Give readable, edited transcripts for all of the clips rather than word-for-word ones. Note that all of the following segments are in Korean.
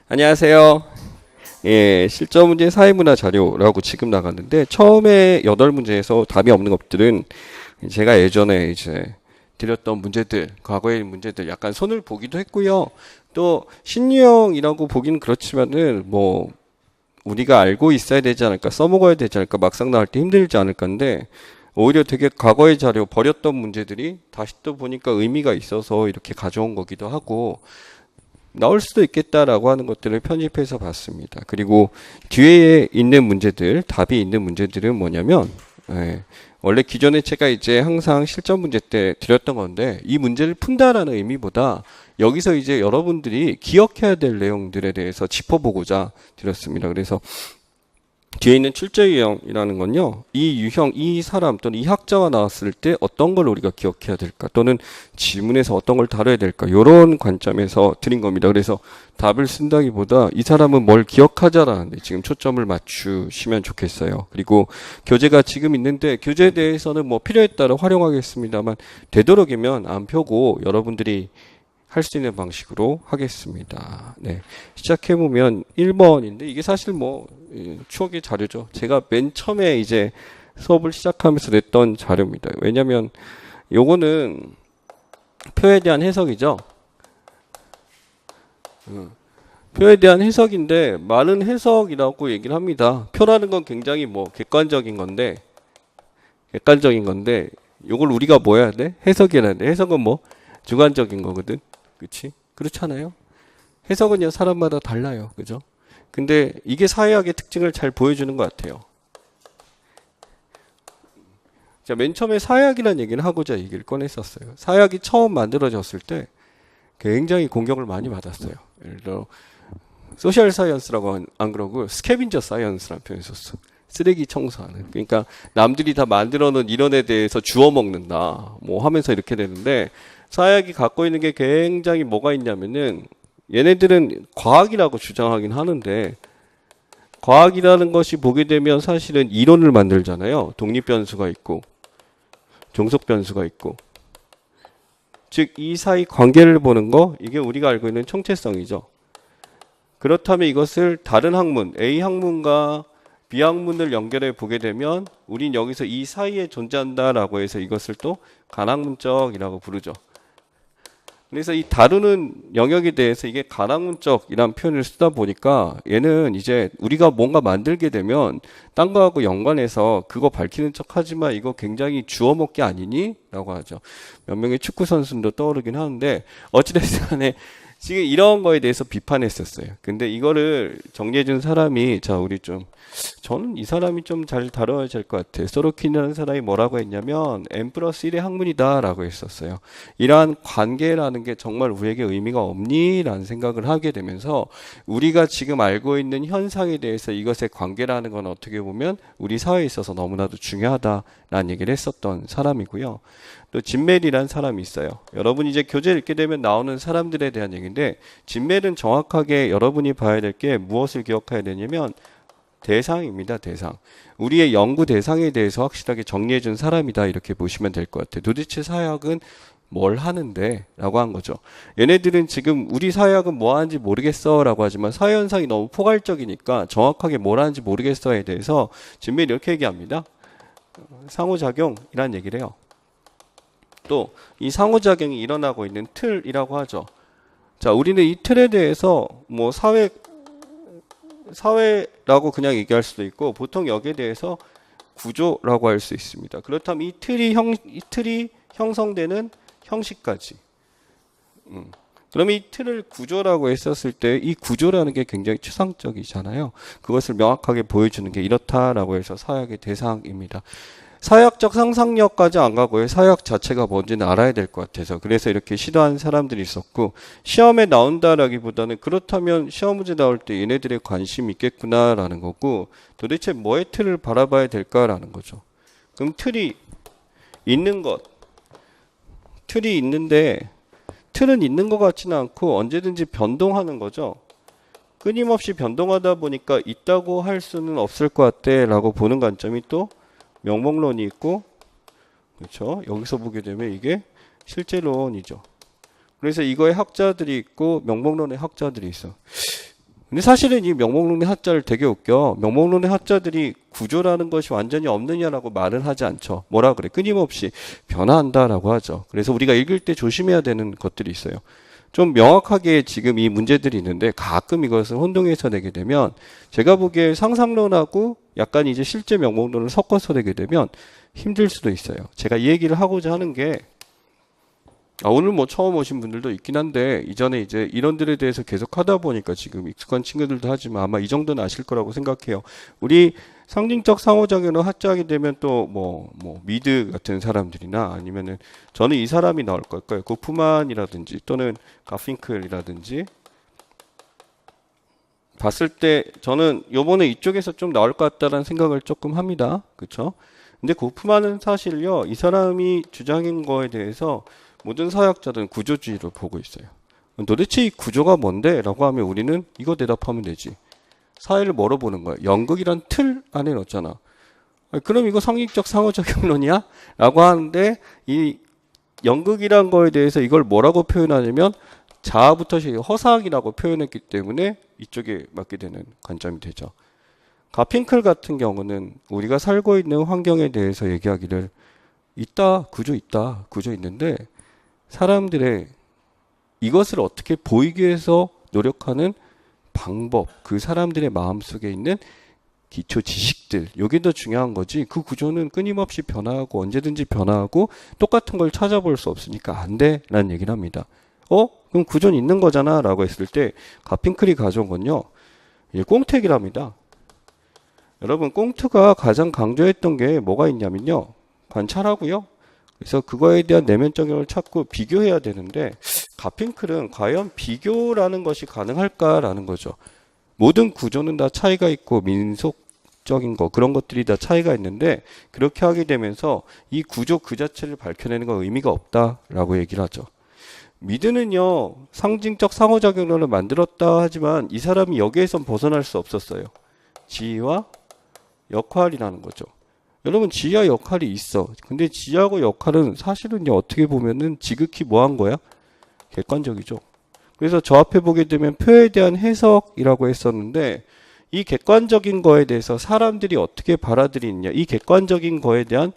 안녕하세요. 예, 실전 문제 사회문화 자료라고 지금 나갔는데 처음에 8문제에서 답이 없는 것들은 제가 예전에 이제 드렸던 문제들, 과거의 문제들 약간 손을 보기도 했고요. 또 신유형이라고 보기는 그렇지만은 뭐 우리가 알고 있어야 되지 않을까, 써먹어야 되지 않을까, 막상 나올 때 힘들지 않을까인데 오히려 되게 과거의 자료 버렸던 문제들이 다시 또 보니까 의미가 있어서 이렇게 가져온 거기도 하고 나올 수도 있겠다라고 하는 것들을 편집해서 봤습니다. 그리고 뒤에 있는 문제들, 답이 있는 문제들은 뭐냐면, 원래 기존에 제가 이제 항상 실전 문제 때 드렸던 건데, 이 문제를 푼다라는 의미보다 여기서 이제 여러분들이 기억해야 될 내용들에 대해서 짚어보고자 드렸습니다. 그래서 뒤에 있는 출제 유형이라는 건요, 이 유형, 이 사람 또는 이 학자가 나왔을 때 어떤 걸 우리가 기억해야 될까, 또는 지문에서 어떤 걸 다뤄야 될까, 이런 관점에서 드린 겁니다. 그래서 답을 쓴다기보다 이 사람은 뭘 기억하자라는데 지금 초점을 맞추시면 좋겠어요. 그리고 교재가 지금 있는데 교재에 대해서는 뭐 필요에 따라 활용하겠습니다만 되도록이면 안 펴고 여러분들이 할 수 있는 방식으로 하겠습니다. 네. 시작해보면 1번인데, 이게 사실 뭐, 추억의 자료죠. 제가 맨 처음에 이제 수업을 시작하면서 냈던 자료입니다. 왜냐면, 요거는 표에 대한 해석이죠. 표에 대한 해석인데, 많은 해석이라고 얘기를 합니다. 표라는 건 굉장히 뭐, 객관적인 건데, 요걸 우리가 뭐 해야 돼? 해석이라는데, 해석은 뭐, 주관적인 거거든. 그치? 그렇잖아요. 해석은요, 사람마다 달라요. 그죠? 근데 이게 사회학의 특징을 잘 보여주는 것 같아요. 자, 맨 처음에 사회학이라는 얘기를 하고자 얘기를 꺼냈었어요. 사회학이 처음 만들어졌을 때 굉장히 공격을 많이 받았어요. 예를 들어, 소셜 사이언스라고 안 그러고 스캐빈저 사이언스라는 표현을 썼어. 쓰레기 청소하는. 그러니까 남들이 다 만들어 놓은 이론에 대해서 주워 먹는다. 뭐 하면서 이렇게 되는데, 사회학이 갖고 있는 게 굉장히 뭐가 있냐면은, 얘네들은 과학이라고 주장하긴 하는데, 과학이라는 것이 보게 되면 사실은 이론을 만들잖아요. 독립변수가 있고, 종속변수가 있고. 즉, 이 사이 관계를 보는 거, 이게 우리가 알고 있는 총체성이죠. 그렇다면 이것을 다른 학문, A 학문과 B 학문을 연결해 보게 되면, 우린 여기서 이 사이에 존재한다라고 해서 이것을 또 간학문적이라고 부르죠. 그래서 이 다루는 영역에 대해서 이게 간학문적이라는 표현을 쓰다 보니까 얘는 이제 우리가 뭔가 만들게 되면 딴 거하고 연관해서 그거 밝히는 척 하지만 이거 굉장히 주워먹기 아니니? 라고 하죠. 몇 명의 축구 선수도 떠오르긴 하는데 어찌됐든 간에 지금 이런 거에 대해서 비판했었어요. 근데 이거를 정리해준 사람이, 자, 저는 이 사람이 좀 잘 다뤄야 될 것 같아요. 소로킨이라는 사람이 뭐라고 했냐면, N+1의 학문이다 라고 했었어요. 이러한 관계라는 게 정말 우리에게 의미가 없니? 라는 생각을 하게 되면서, 우리가 지금 알고 있는 현상에 대해서 이것의 관계라는 건 어떻게 보면 우리 사회에 있어서 너무나도 중요하다라는 얘기를 했었던 사람이고요. 또 진멜이라는 사람이 있어요. 여러분이 이제 교재를 읽게 되면 나오는 사람들에 대한 얘기인데, 진멜은 정확하게 여러분이 봐야 될 게 무엇을 기억해야 되냐면 대상입니다. 대상. 우리의 연구 대상에 대해서 확실하게 정리해 준 사람이다, 이렇게 보시면 될 것 같아요. 도대체 사회학은 뭘 하는데? 라고 한 거죠. 얘네들은 지금 우리 사회학은 뭐 하는지 모르겠어 라고 하지만 사회 현상이 너무 포괄적이니까 정확하게 뭘 하는지 모르겠어에 대해서 진멜이 이렇게 얘기합니다. 상호작용이라는 얘기를 해요. 또 이 상호작용이 일어나고 있는 틀이라고 하죠. 자, 우리는 이 틀에 대해서 뭐 사회라고 그냥 얘기할 수도 있고, 보통 여기에 대해서 구조라고 할 수 있습니다. 그렇다면 이 틀이 형성되는 형식까지. 그러면 이 틀을 구조라고 했었을 때 이 구조라는 게 굉장히 추상적이잖아요. 그것을 명확하게 보여주는 게 이렇다라고 해서 사회학의 대상입니다. 사회학적 상상력까지 안 가고요. 사회학 자체가 뭔지는 알아야 될 것 같아서 그래서 이렇게 시도하는 사람들이 있었고, 시험에 나온다라기보다는 그렇다면 시험 문제 나올 때 얘네들의 관심이 있겠구나라는 거고, 도대체 뭐의 틀을 바라봐야 될까라는 거죠. 그럼 틀이 있는데 틀은 있는 것 같지는 않고 언제든지 변동하는 거죠. 끊임없이 변동하다 보니까 있다고 할 수는 없을 것 같아 라고 보는 관점이 또 명목론이 있고, 그렇죠? 여기서 보게 되면 이게 실제론이죠. 그래서 이거에 학자들이 있고 명목론의 학자들이 있어. 근데 사실은 이 명목론의 하자를 되게 웃겨. 명목론의 하자들이 구조라는 것이 완전히 없느냐라고 말을 하지 않죠. 뭐라 그래? 끊임없이 변화한다라고 하죠. 그래서 우리가 읽을 때 조심해야 되는 것들이 있어요. 좀 명확하게 지금 이 문제들이 있는데 가끔 이것을 혼동해서 내게 되면 제가 보기에 상상론하고 약간 이제 실제 명목론을 섞어서 내게 되면 힘들 수도 있어요. 제가 이 얘기를 하고자 하는 게 오늘 뭐 처음 오신 분들도 있긴 한데 이전에 이제 이론들에 대해서 계속 하다 보니까 지금 익숙한 친구들도 하지만 아마 이 정도는 아실 거라고 생각해요. 우리 상징적 상호작용을 하자하게 되면 또 뭐 미드 같은 사람들이나 아니면은 저는 이 사람이 나올 걸까요? 고프만이라든지 또는 가핑클이라든지 봤을 때 저는 요번에 이쪽에서 좀 나올 것 같다라는 생각을 조금 합니다. 그렇죠? 근데 고프만은 사실요, 이 사람이 주장한 거에 대해서 모든 사회학자들은 구조주의로 보고 있어요. 도대체 이 구조가 뭔데? 라고 하면 우리는 이거 대답하면 되지. 사회를 뭐로 보는 거야? 연극이란 틀 안에 넣었잖아. 그럼 이거 상징적 상호작용론이야? 라고 하는데 이 연극이란 거에 대해서 이걸 뭐라고 표현하냐면 자아부터 허사학이라고 표현했기 때문에 이쪽에 맞게 되는 관점이 되죠. 가핑클 같은 경우는 우리가 살고 있는 환경에 대해서 얘기하기를 구조 있는데 사람들의 이것을 어떻게 보이기 위해서 노력하는 방법, 그 사람들의 마음속에 있는 기초 지식들, 이게 더 중요한 거지. 그 구조는 끊임없이 변화하고 언제든지 변화하고 똑같은 걸 찾아볼 수 없으니까 안 돼 라는 얘기를 합니다. 그럼 구조는 있는 거잖아 라고 했을 때 가핑클이 가져온 건요, 꽁택이랍니다. 여러분, 꽁트가 가장 강조했던 게 뭐가 있냐면요, 관찰하고요, 그래서 그거에 대한 내면적인 찾고 비교해야 되는데 가핑클은 과연 비교라는 것이 가능할까라는 거죠. 모든 구조는 다 차이가 있고 민속적인 거 그런 것들이 다 차이가 있는데 그렇게 하게 되면서 이 구조 그 자체를 밝혀내는 건 의미가 없다라고 얘기를 하죠. 미드는요, 상징적 상호작용론을 만들었다 하지만 이 사람이 여기에선 벗어날 수 없었어요. 지위와 역할이라는 거죠. 여러분, 지위와 역할이 있어. 근데 지위하고 역할은 사실은 어떻게 보면은 지극히 뭐한 거야? 객관적이죠. 그래서 저 앞에 보게 되면 표에 대한 해석이라고 했었는데 이 객관적인 거에 대해서 사람들이 어떻게 받아들이느냐, 이 객관적인 거에 대한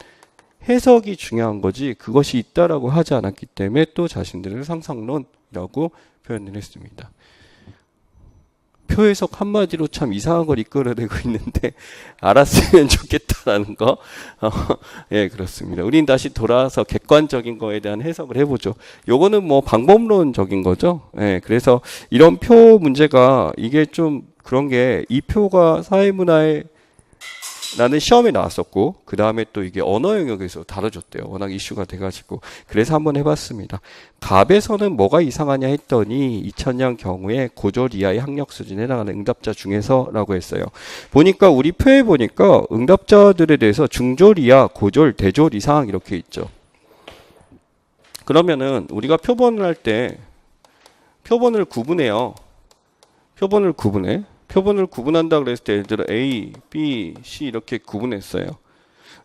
해석이 중요한 거지 그것이 있다라고 하지 않았기 때문에 또 자신들을 상상론이라고 표현을 했습니다. 표 해석 한마디로 참 이상한 걸 이끌어내고 있는데 알았으면 좋겠다라는 거. 예, 그렇습니다. 우린 다시 돌아와서 객관적인 거에 대한 해석을 해보죠. 요거는 뭐 방법론적인 거죠. 예, 그래서 이런 표 문제가 이게 좀 그런 게 이 표가 사회문화에 라는 시험에 나왔었고 그 다음에 또 이게 언어 영역에서 다뤄졌대요. 워낙 이슈가 돼가지고 그래서 한번 해봤습니다. 갑에서는 뭐가 이상하냐 했더니 2000년 경우에 고졸 이하의 학력 수준에 해당하는 응답자 중에서라고 했어요. 보니까 우리 표에 보니까 응답자들에 대해서 중졸 이하, 고졸, 대졸 이상 이렇게 있죠. 그러면은 우리가 표본을 할 때 표본을 구분해요. 표본을 구분한다 그랬을 때 예를 들어 A, B, C 이렇게 구분했어요.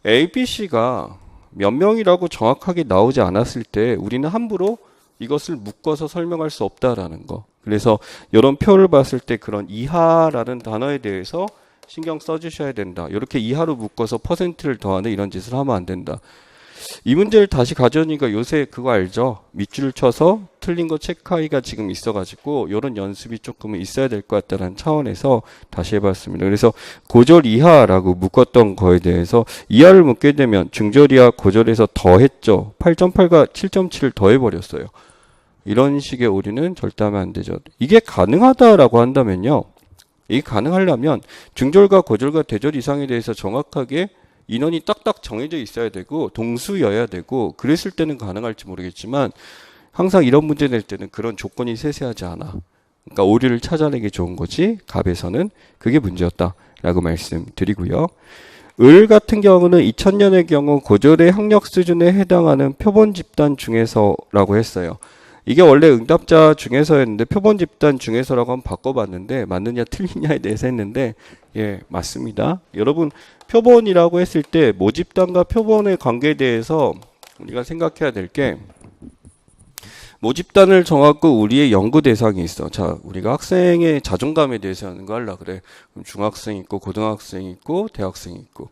A, B, C가 몇 명이라고 정확하게 나오지 않았을 때 우리는 함부로 이것을 묶어서 설명할 수 없다라는 거. 그래서 이런 표를 봤을 때 그런 이하라는 단어에 대해서 신경 써주셔야 된다. 이렇게 이하로 묶어서 퍼센트를 더하는 이런 짓을 하면 안 된다. 이 문제를 다시 가져오니까 요새 그거 알죠? 밑줄을 쳐서 틀린 거 체크하기가 지금 있어가지고 이런 연습이 조금은 있어야 될 것 같다는 차원에서 다시 해봤습니다. 그래서 고졸 이하라고 묶었던 거에 대해서 이하를 묶게 되면 중졸 이하 고졸에서 더했죠. 8.8과 7.7을 더해버렸어요. 이런 식의 오류는 절대 하면 안 되죠. 이게 가능하다라고 한다면요, 이게 가능하려면 중졸과 고졸과 대졸 이상에 대해서 정확하게 인원이 딱딱 정해져 있어야 되고 동수여야 되고 그랬을 때는 가능할지 모르겠지만 항상 이런 문제 낼 때는 그런 조건이 세세하지 않아. 그러니까 오류를 찾아내기 좋은 거지 갑에서는 그게 문제였다라고 말씀드리고요. 을 같은 경우는 2000년의 경우 고졸의 학력 수준에 해당하는 표본 집단 중에서라고 했어요. 이게 원래 응답자 중에서였는데 표본 집단 중에서라고 한번 바꿔봤는데 맞느냐 틀리냐에 대해서 했는데 예, 맞습니다. 여러분, 표본이라고 했을 때 모집단과 표본의 관계에 대해서 우리가 생각해야 될 게 모집단을 정하고 우리의 연구 대상이 있어. 자, 우리가 학생의 자존감에 대해서 하는 거 하려 그래. 그럼 중학생 있고 고등학생 있고 대학생 있고.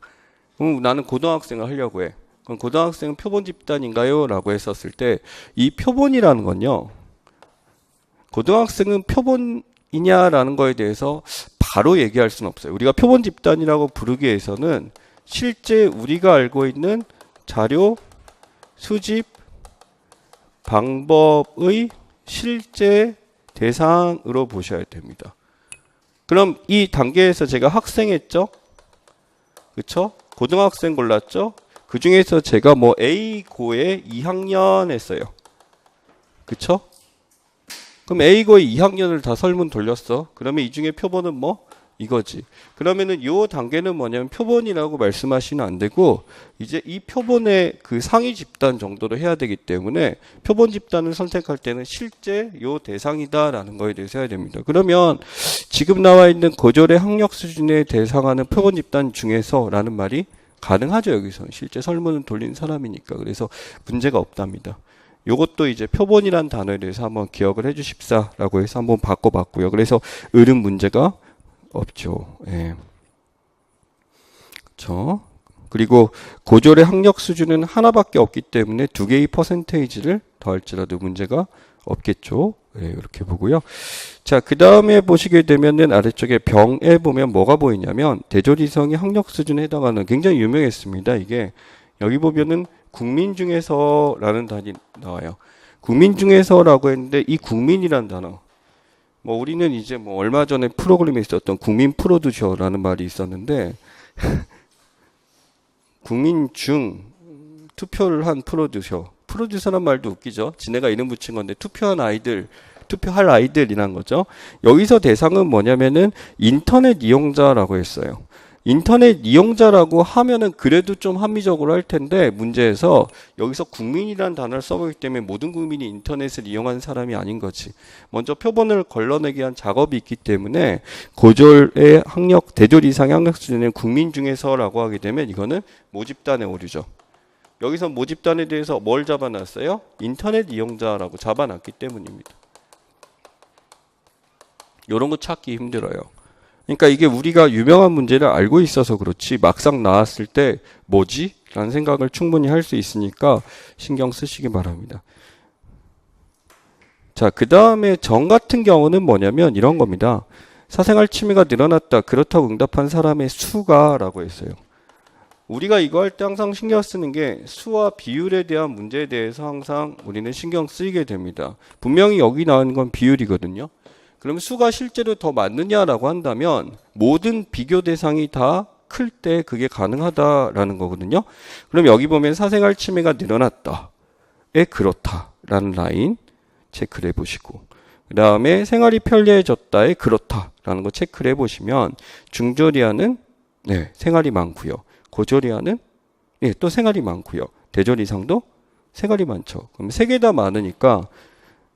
그럼 나는 고등학생을 하려고 해. 그럼 고등학생은 표본 집단인가요? 라고 했었을 때 이 표본이라는 건요. 고등학생은 표본이냐라는 거에 대해서 바로 얘기할 수는 없어요. 우리가 표본 집단이라고 부르기 위해서는 실제 우리가 알고 있는 자료, 수집, 방법의 실제 대상으로 보셔야 됩니다. 그럼 이 단계에서 제가 학생 했죠? 그쵸? 고등학생 골랐죠? 그 중에서 제가 뭐 A고에 2학년 했어요. 그쵸? 그럼 A고의 2학년을 다 설문 돌렸어. 그러면 이 중에 표본은 뭐? 이거지. 그러면은 요 단계는 뭐냐면 표본이라고 말씀하시면 안 되고 이제 이 표본의 그 상위 집단 정도로 해야 되기 때문에 표본 집단을 선택할 때는 실제 요 대상이다라는 거에 대해서 해야 됩니다. 그러면 지금 나와 있는 고졸의 학력 수준에 대상하는 표본 집단 중에서라는 말이 가능하죠. 여기서 실제 설문을 돌린 사람이니까. 그래서 문제가 없답니다. 요것도 이제 표본이란 단어에 대해서 한번 기억을 해 주십사라고 해서 한번 바꿔봤고요. 그래서 을은 문제가 없죠. 예. 그렇죠. 그리고 고졸의 학력 수준은 하나밖에 없기 때문에 두 개의 퍼센테이지를 더할지라도 문제가 없겠죠. 예, 이렇게 보고요. 자, 그 다음에 보시게 되면은 아래쪽에 병에 보면 뭐가 보이냐면 대졸이성의 학력 수준에 해당하는 굉장히 유명했습니다. 이게 여기 보면은 국민 중에서라는 단위 나와요. 국민 중에서라고 했는데 이 국민이란 단어 뭐 우리는 이제 뭐 얼마 전에 프로그램에 있었던 국민 프로듀서라는 말이 있었는데 국민 중 투표를 한 프로듀서란 말도 웃기죠. 지네가 이름 붙인 건데 투표할 아이들이란 거죠. 여기서 대상은 뭐냐면은 인터넷 이용자라고 했어요. 인터넷 이용자라고 하면은 그래도 좀 합리적으로 할 텐데 문제에서 여기서 국민이라는 단어를 써보기 때문에 모든 국민이 인터넷을 이용하는 사람이 아닌 거지. 먼저 표본을 걸러내기 위한 작업이 있기 때문에 고졸의 학력, 대졸 이상의 학력 수준의 국민 중에서라고 하게 되면 이거는 모집단의 오류죠. 여기서 모집단에 대해서 뭘 잡아놨어요? 인터넷 이용자라고 잡아놨기 때문입니다. 이런 거 찾기 힘들어요. 그러니까 이게 우리가 유명한 문제를 알고 있어서 그렇지 막상 나왔을 때 뭐지? 라는 생각을 충분히 할 수 있으니까 신경 쓰시기 바랍니다. 자, 그 다음에 정 같은 경우는 뭐냐면 이런 겁니다. 사생활 침해가 늘어났다. 그렇다고 응답한 사람의 수가 라고 했어요. 우리가 이거 할 때 항상 신경 쓰는 게 수와 비율에 대한 문제에 대해서 항상 우리는 신경 쓰이게 됩니다. 분명히 여기 나오는 건 비율이거든요. 그럼 수가 실제로 더 많느냐라고 한다면 모든 비교 대상이 다 클 때 그게 가능하다라는 거거든요. 그럼 여기 보면 사생활 침해가 늘어났다에 그렇다라는 라인 체크를 해보시고 그 다음에 생활이 편리해졌다에 그렇다라는 거 체크를 해보시면 중졸이하는 생활이 많고요. 고졸이하는 또 생활이 많고요. 대졸 이상도 생활이 많죠. 그럼 세 개 다 많으니까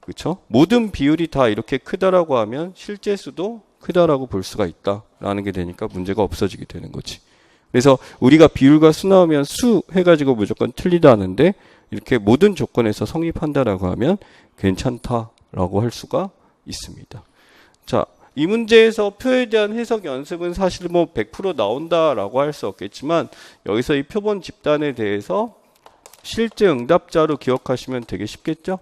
그렇죠? 모든 비율이 다 이렇게 크다라고 하면 실제 수도 크다라고 볼 수가 있다라는 게 되니까 문제가 없어지게 되는 거지. 그래서 우리가 비율과 수 나오면 수 해가지고 무조건 틀리다는데 이렇게 모든 조건에서 성립한다라고 하면 괜찮다라고 할 수가 있습니다. 자, 이 문제에서 표에 대한 해석 연습은 사실 뭐 100% 나온다라고 할 수 없겠지만 여기서 이 표본 집단에 대해서 실제 응답자로 기억하시면 되게 쉽겠죠?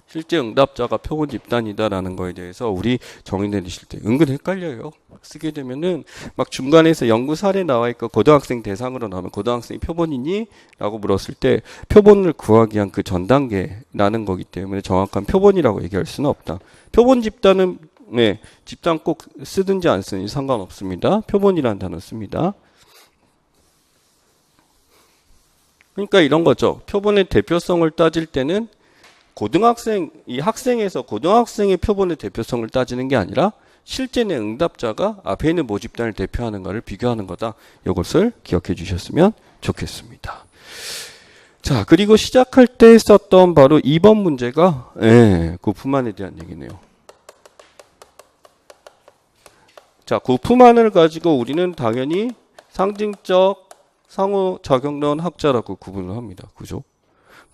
실제 응답자가 표본 집단이다라는 거에 대해서 우리 정의 내리실 때 은근 헷갈려요. 쓰게 되면은 막 중간에서 연구 사례 나와 있고 고등학생 대상으로 나오면 고등학생이 표본이니? 라고 물었을 때 표본을 구하기 위한 그 전 단계라는 거기 때문에 정확한 표본이라고 얘기할 수는 없다. 표본 집단은 집단 꼭 쓰든지 안 쓰든지 상관없습니다. 표본이라는 단어 씁니다. 그러니까 이런 거죠. 표본의 대표성을 따질 때는 이 학생에서 고등학생의 표본의 대표성을 따지는 게 아니라 실제 내 응답자가 앞에 있는 모집단을 대표하는가를 비교하는 거다. 이것을 기억해 주셨으면 좋겠습니다. 자, 그리고 시작할 때 썼던 바로 2번 문제가 고품안에 대한 얘기네요. 자, 고품안을 가지고 우리는 당연히 상징적 상호작용론 학자라고 구분을 합니다. 그죠?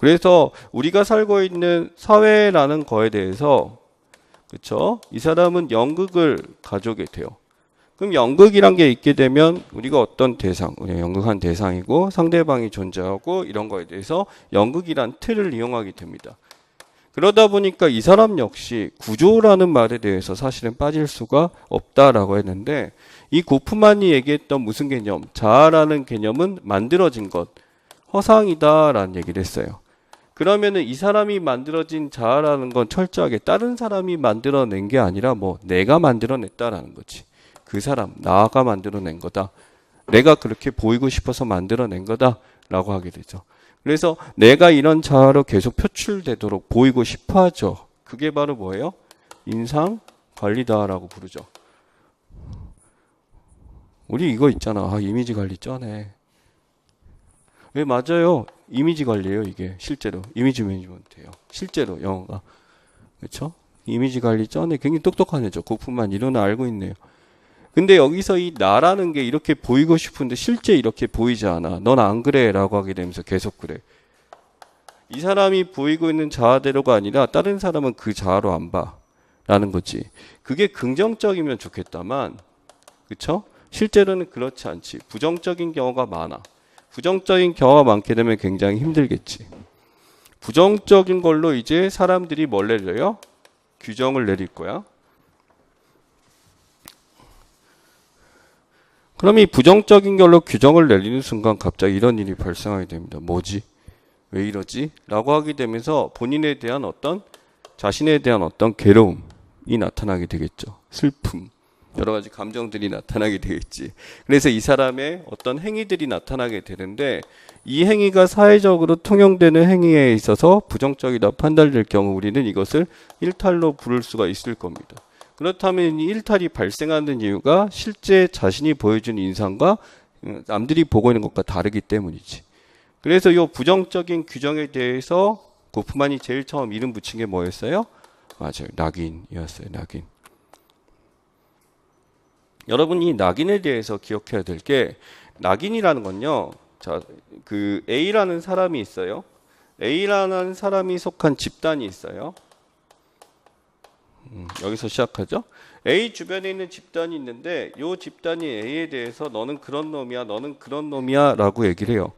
그래서 우리가 살고 있는 사회라는 거에 대해서 그렇죠? 이 사람은 연극을 가져오게 돼요. 그럼 연극이란 게 있게 되면 우리가 어떤 대상, 우리가 연극한 대상이고 상대방이 존재하고 이런 거에 대해서 연극이란 틀을 이용하게 됩니다. 그러다 보니까 이 사람 역시 구조라는 말에 대해서 사실은 빠질 수가 없다라고 했는데 이 고프만이 얘기했던 무슨 개념? 자아라는 개념은 만들어진 것, 허상이다라는 얘기를 했어요. 그러면은 이 사람이 만들어진 자아라는 건 철저하게 다른 사람이 만들어낸 게 아니라 뭐 내가 만들어냈다라는 거지. 그 사람, 나가 만들어낸 거다. 내가 그렇게 보이고 싶어서 만들어낸 거다라고 하게 되죠. 그래서 내가 이런 자아로 계속 표출되도록 보이고 싶어 하죠. 그게 바로 뭐예요? 인상 관리다라고 부르죠. 우리 이거 있잖아. 아, 이미지 관리 쩌네. 왜 맞아요? 이미지 관리예요, 이게. 실제로. 이미지 매니지먼트예요. 실제로 영어가. 그렇죠? 이미지 관리 쩌네. 굉장히 똑똑한 애죠. 고프만 이런 애 알고 있네요. 근데 여기서 이 나라는 게 이렇게 보이고 싶은데 실제 이렇게 보이지 않아. 넌 안 그래 라고 하게 되면서 계속 그래. 이 사람이 보이고 있는 자아대로가 아니라 다른 사람은 그 자아로 안 봐. 라는 거지. 그게 긍정적이면 좋겠다만 그쵸? 실제로는 그렇지 않지. 부정적인 경우가 많아. 부정적인 경우가 많게 되면 굉장히 힘들겠지. 부정적인 걸로 이제 사람들이 뭘 내려요? 규정을 내릴 거야. 그럼 이 부정적인 걸로 규정을 내리는 순간 갑자기 이런 일이 발생하게 됩니다. 뭐지? 왜 이러지? 라고 하게 되면서 본인에 대한 어떤 자신에 대한 어떤 괴로움이 나타나게 되겠죠. 슬픔, 여러 가지 감정들이 나타나게 되겠지. 그래서 이 사람의 어떤 행위들이 나타나게 되는데 이 행위가 사회적으로 통용되는 행위에 있어서 부정적이다 판단될 경우 우리는 이것을 일탈로 부를 수가 있을 겁니다. 그렇다면 이 일탈이 발생하는 이유가 실제 자신이 보여준 인상과 남들이 보고 있는 것과 다르기 때문이지. 그래서 이 부정적인 규정에 대해서 고프만이 제일 처음 이름 붙인 게 뭐였어요? 맞아요. 낙인이었어요. 낙인. 여러분 이 낙인에 대해서 기억해야 될 게 낙인이라는 건요. 자, 그 A라는 사람이 있어요. A라는 사람이 속한 집단이 있어요. 여기서 시작하죠. A 주변에 있는 집단이 있는데 이 집단이 A에 대해서 너는 그런 놈이야, 너는 그런 놈이야 라고 얘기를 해요.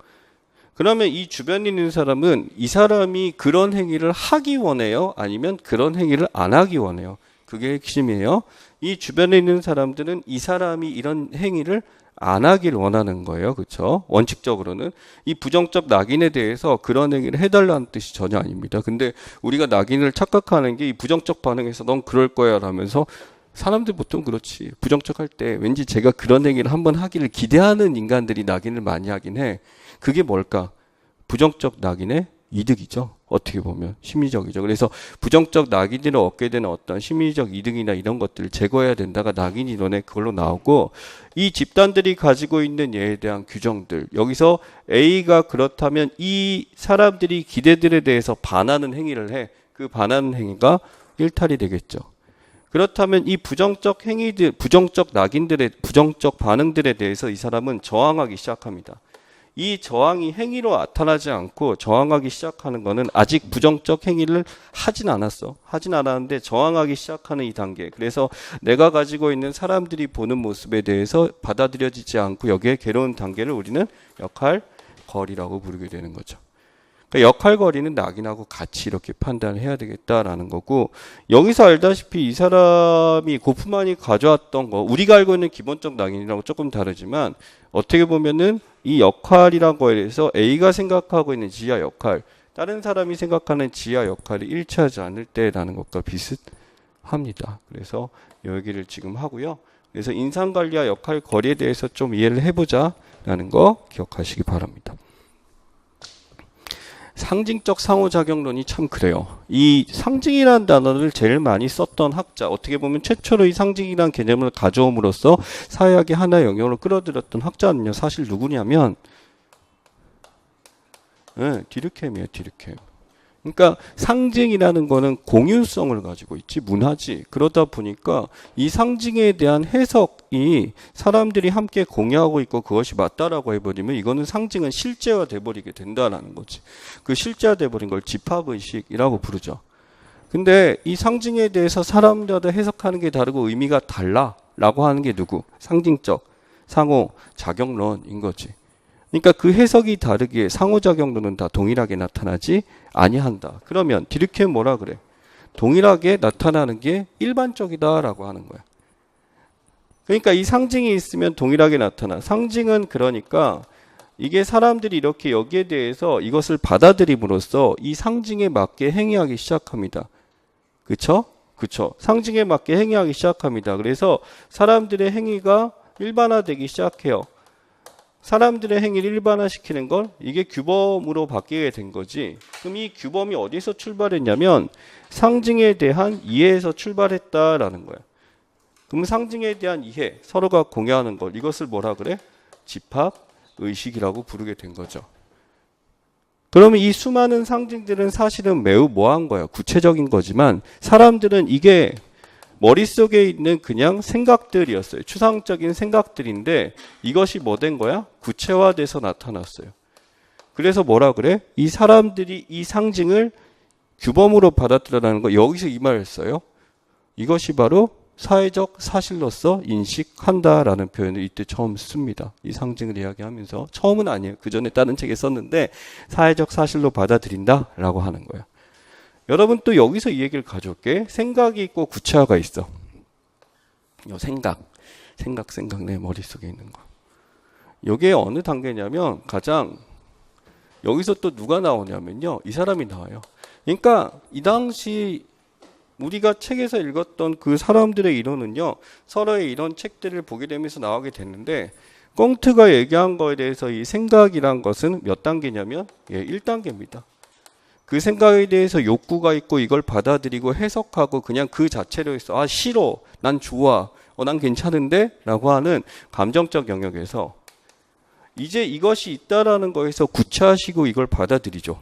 그러면 이 주변에 있는 사람은 이 사람이 그런 행위를 하기 원해요? 아니면 그런 행위를 안 하기 원해요? 그게 핵심이에요. 이 주변에 있는 사람들은 이 사람이 이런 행위를 안 하길 원하는 거예요. 그렇죠? 원칙적으로는 이 부정적 낙인에 대해서 그런 행위를 해달라는 뜻이 전혀 아닙니다. 근데 우리가 낙인을 착각하는 게 이 부정적 반응에서 넌 그럴 거야 라면서 사람들 보통 그렇지. 부정적 할 때 왠지 제가 그런 행위를 한번 하기를 기대하는 인간들이 낙인을 많이 하긴 해. 그게 뭘까? 부정적 낙인의 이득이죠. 어떻게 보면 심리적이죠. 그래서 부정적 낙인을 얻게 되는 어떤 심리적 이득이나 이런 것들을 제거해야 된다가 낙인 이론에 그걸로 나오고 이 집단들이 가지고 있는 예에 대한 규정들 여기서 A가 그렇다면 이 사람들이 기대들에 대해서 반하는 행위를 해. 그 반하는 행위가 일탈이 되겠죠. 그렇다면 이 부정적 행위들, 부정적 낙인들의 부정적 반응들에 대해서 이 사람은 저항하기 시작합니다. 이 저항이 행위로 나타나지 않고 저항하기 시작하는 것은 아직 부정적 행위를 하진 않았어. 하진 않았는데 저항하기 시작하는 이 단계. 그래서 내가 가지고 있는 사람들이 보는 모습에 대해서 받아들여지지 않고 여기에 괴로운 단계를 우리는 역할거리라고 부르게 되는 거죠. 그러니까 역할거리는 낙인하고 같이 이렇게 판단을 해야 되겠다라는 거고 여기서 알다시피 이 사람이 고프만이 가져왔던 거 우리가 알고 있는 기본적 낙인이라고 조금 다르지만 어떻게 보면은 이 역할이란 거에 대해서 A가 생각하고 있는 지하 역할 다른 사람이 생각하는 지하 역할이 일치하지 않을 때라는 것과 비슷합니다. 그래서 이 얘기를 지금 하고요. 그래서 인상관리와 역할거리에 대해서 좀 이해를 해보자라는 거 기억하시기 바랍니다. 상징적 상호작용론이 참 그래요. 이 상징이라는 단어를 제일 많이 썼던 학자, 어떻게 보면 최초로 이 상징이라는 개념을 가져옴으로써 사회학의 하나의 영역으로 끌어들였던 학자는요, 사실 누구냐면, 네, 디르켐이에요, 디르켐. 그러니까 상징이라는 거는 공유성을 가지고 있지, 문화지. 그러다 보니까 이 상징에 대한 해석이 사람들이 함께 공유하고 있고 그것이 맞다라고 해버리면 이거는 상징은 실제화 돼버리게 된다라는 거지. 그 실제화 돼버린 걸 집합의식이라고 부르죠. 근데 이 상징에 대해서 사람마다 해석하는 게 다르고 의미가 달라라고 하는 게 누구? 상징적 상호작용론인 거지. 그러니까 그 해석이 다르기에 상호작용론은 다 동일하게 나타나지 아니한다. 그러면 디르케는 뭐라 그래? 동일하게 나타나는 게 일반적이다라고 하는 거야. 그러니까 이 상징이 있으면 동일하게 나타나. 상징은 그러니까 이게 사람들이 이렇게 여기에 대해서 이것을 받아들임으로써 이 상징에 맞게 행위하기 시작합니다. 그쵸? 그쵸. 상징에 맞게 행위하기 시작합니다. 그래서 사람들의 행위가 일반화되기 시작해요. 사람들의 행위를 일반화시키는 건 이게 규범으로 바뀌게 된 거지. 그럼 이 규범이 어디서 출발했냐면 상징에 대한 이해에서 출발했다라는 거야. 그럼 상징에 대한 이해, 서로가 공유하는 것, 이것을 뭐라 그래? 집합의식이라고 부르게 된 거죠. 그러면 이 수많은 상징들은 사실은 매우 뭐한 거야? 구체적인 거지만 사람들은 이게 머릿속에 있는 그냥 생각들이었어요. 추상적인 생각들인데 이것이 뭐 된 거야? 구체화돼서 나타났어요. 그래서 뭐라 그래? 이 사람들이 이 상징을 규범으로 받아들여라는 거, 여기서 이 말을 써요. 이것이 바로 사회적 사실로서 인식한다라는 표현을 이때 처음 씁니다. 이 상징을 이야기하면서. 처음은 아니에요. 그 전에 다른 책에 썼는데 사회적 사실로 받아들인다라고 하는 거예요. 여러분 또 여기서 이 얘기를 가져올게. 생각이 있고 구체화가 있어. 요 생각 내 머릿속에 있는 거. 이게 어느 단계냐면 가장 여기서 또 누가 나오냐면요. 이 사람이 나와요. 그러니까 이 당시 우리가 책에서 읽었던 그 사람들의 이론은요. 서로의 이런 책들을 보게 되면서 나오게 됐는데 꽁트가 얘기한 거에 대해서 이 생각이란 것은 몇 단계냐면 1단계입니다. 그 생각에 대해서 욕구가 있고 이걸 받아들이고 해석하고 그냥 그 자체로 있어. 아 싫어, 난 좋아, 난 괜찮은데 라고 하는 감정적 영역에서 이제 이것이 있다라는 거에서 구체화시고 이걸 받아들이죠.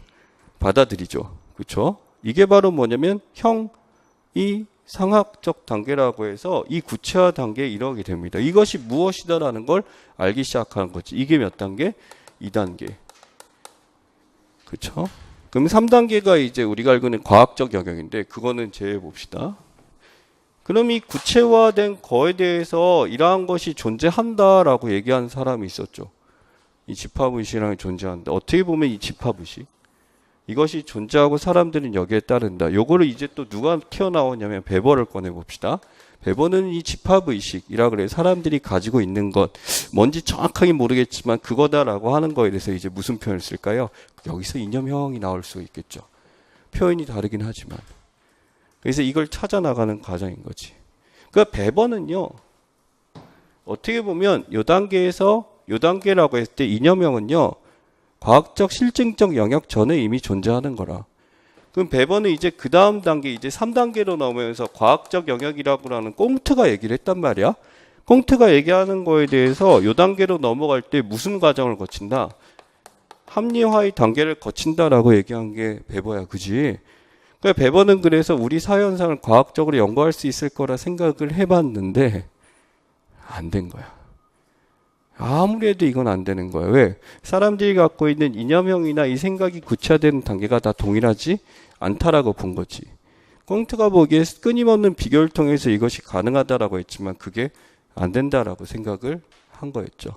그렇죠? 이게 바로 뭐냐면 형이 상학적 단계라고 해서 이 구체화 단계에 이르게 됩니다. 이것이 무엇이다라는 걸 알기 시작하는 거지. 이게 몇 단계? 2단계. 그렇죠? 그럼 3단계가 이제 우리가 알고 있는 과학적 영역인데 그거는 제외해 봅시다. 그럼 이 구체화된 거에 대해서 이러한 것이 존재한다라고 얘기한 사람이 있었죠. 이 집합의식이라는 게 존재한다. 어떻게 보면 이 집합의식 이것이 존재하고 사람들은 여기에 따른다. 요거를 이제 또 누가 튀어나오냐면 베버를 꺼내봅시다. 베버는 이 집합의식이라 그래. 사람들이 가지고 있는 것 뭔지 정확하게 모르겠지만 그거다라고 하는 거에 대해서 이제 무슨 표현을 쓸까요? 여기서 이념형이 나올 수 있겠죠. 표현이 다르긴 하지만 그래서 이걸 찾아나가는 과정인 거지. 그러니까 베버는요. 어떻게 보면 요 단계에서 요 단계라고 했을 때 이념형은요. 과학적 실증적 영역 전에 이미 존재하는 거라. 그럼 베버는 이제 그 다음 단계 이제 3단계로 넘어오면서 과학적 영역이라고 하는 꽁트가 얘기를 했단 말이야. 꽁트가 얘기하는 거에 대해서 요 단계로 넘어갈 때 무슨 과정을 거친다? 합리화의 단계를 거친다라고 얘기한 게 베버야. 그지? 그러니까 베버는 그래서 우리 사회 현상을 과학적으로 연구할 수 있을 거라 생각을 해봤는데 안 된 거야. 아무리 해도 이건 안 되는 거야. 왜? 사람들이 갖고 있는 이념형이나 이 생각이 구체화되는 단계가 다 동일하지 않다라고 본 거지. 꽁트가 보기에 끊임없는 비교를 통해서 이것이 가능하다라고 했지만 그게 안 된다라고 생각을 한 거였죠.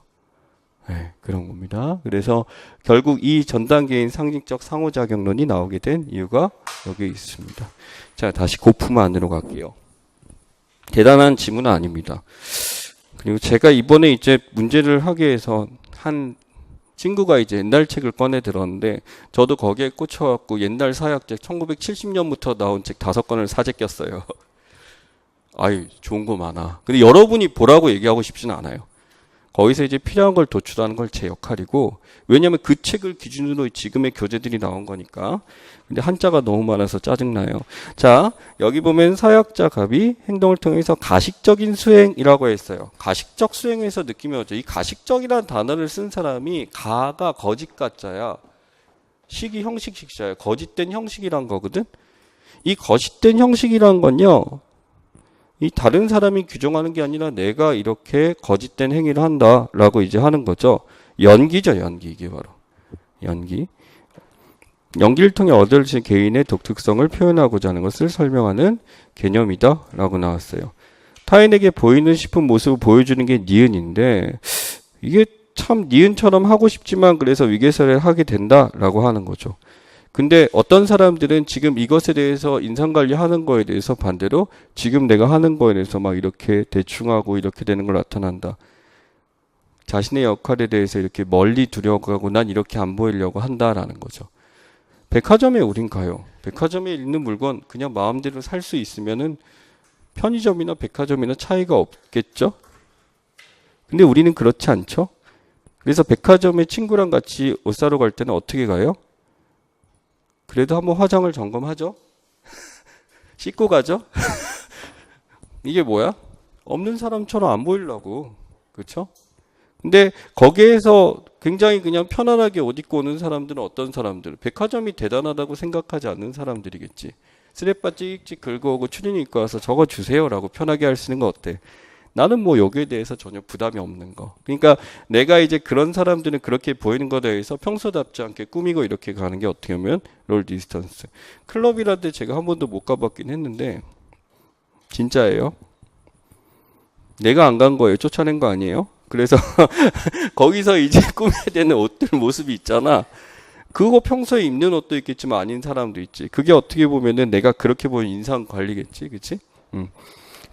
네, 그런 겁니다. 그래서 결국 이 전 단계인 상징적 상호작용론이 나오게 된 이유가 여기 있습니다. 자, 다시 고품 안으로 갈게요. 대단한 지문은 아닙니다. 그리고 제가 이번에 이제 문제를 하기 위해서 한 친구가 이제 옛날 책을 꺼내 들었는데 저도 거기에 꽂혀갖고 옛날 사약책 1970년부터 나온 책 5권을 사재 꼈어요. 아유, 좋은 거 많아. 근데 여러분이 보라고 얘기하고 싶지는 않아요. 거기서 이제 필요한 걸 도출하는 걸 제 역할이고, 왜냐면 그 책을 기준으로 지금의 교재들이 나온 거니까. 근데 한자가 너무 많아서 짜증나요. 자, 여기 보면 사역자 갑이 행동을 통해서 가식적인 수행이라고 했어요. 가식적 수행에서 느낌이 오죠. 이 가식적이라는 단어를 쓴 사람이 가가 거짓 가짜야. 식이 형식 식자예요. 거짓된 형식이란 거거든. 이 거짓된 형식이란 건요, 이 다른 사람이 규정하는 게 아니라 내가 이렇게 거짓된 행위를 한다라고 이제 하는 거죠. 연기죠, 연기. 이게 바로 연기. 연기를 통해 얻을 수 있는 개인의 독특성을 표현하고자 하는 것을 설명하는 개념이다라고 나왔어요. 타인에게 보이는 싶은 모습을 보여주는 게 니은인데, 이게 참 니은처럼 하고 싶지만 그래서 위계설을 하게 된다라고 하는 거죠. 근데 어떤 사람들은 지금 이것에 대해서 인상관리하는 거에 대해서 반대로 지금 내가 하는 거에 대해서 막 이렇게 대충하고 이렇게 되는 걸 나타난다. 자신의 역할에 대해서 이렇게 멀리 두려고 하고 난 이렇게 안 보이려고 한다라는 거죠. 백화점에 우린 가요. 백화점에 있는 물건 그냥 마음대로 살 수 있으면은 편의점이나 백화점이나 차이가 없겠죠? 근데 우리는 그렇지 않죠? 그래서 백화점에 친구랑 같이 옷 사러 갈 때는 어떻게 가요? 그래도 한번 화장을 점검하죠? 씻고 가죠? 이게 뭐야? 없는 사람처럼 안 보이려고. 그렇죠? 근데 거기에서 굉장히 그냥 편안하게 옷 입고 오는 사람들은 어떤 사람들? 백화점이 대단하다고 생각하지 않는 사람들이겠지. 스레빠 찍찍 긁어 오고 추리닝 입고 와서 저거 주세요라고 편하게 할 수 있는 거 어때? 나는 뭐 여기에 대해서 전혀 부담이 없는 거. 그러니까 내가 이제 그런 사람들은 그렇게 보이는 것에 대해서 평소답지 않게 꾸미고 이렇게 가는 게 어떻게 보면 롤 디스턴스. 클럽이라는데 제가 한 번도 못 가봤긴 했는데 진짜예요. 내가 안 간 거예요. 쫓아낸 거 아니에요. 그래서 거기서 이제 꾸며야 되는 옷들 모습이 있잖아. 그거 평소에 입는 옷도 있겠지만 아닌 사람도 있지. 그게 어떻게 보면은 내가 그렇게 보이는 인상 관리겠지. 그치?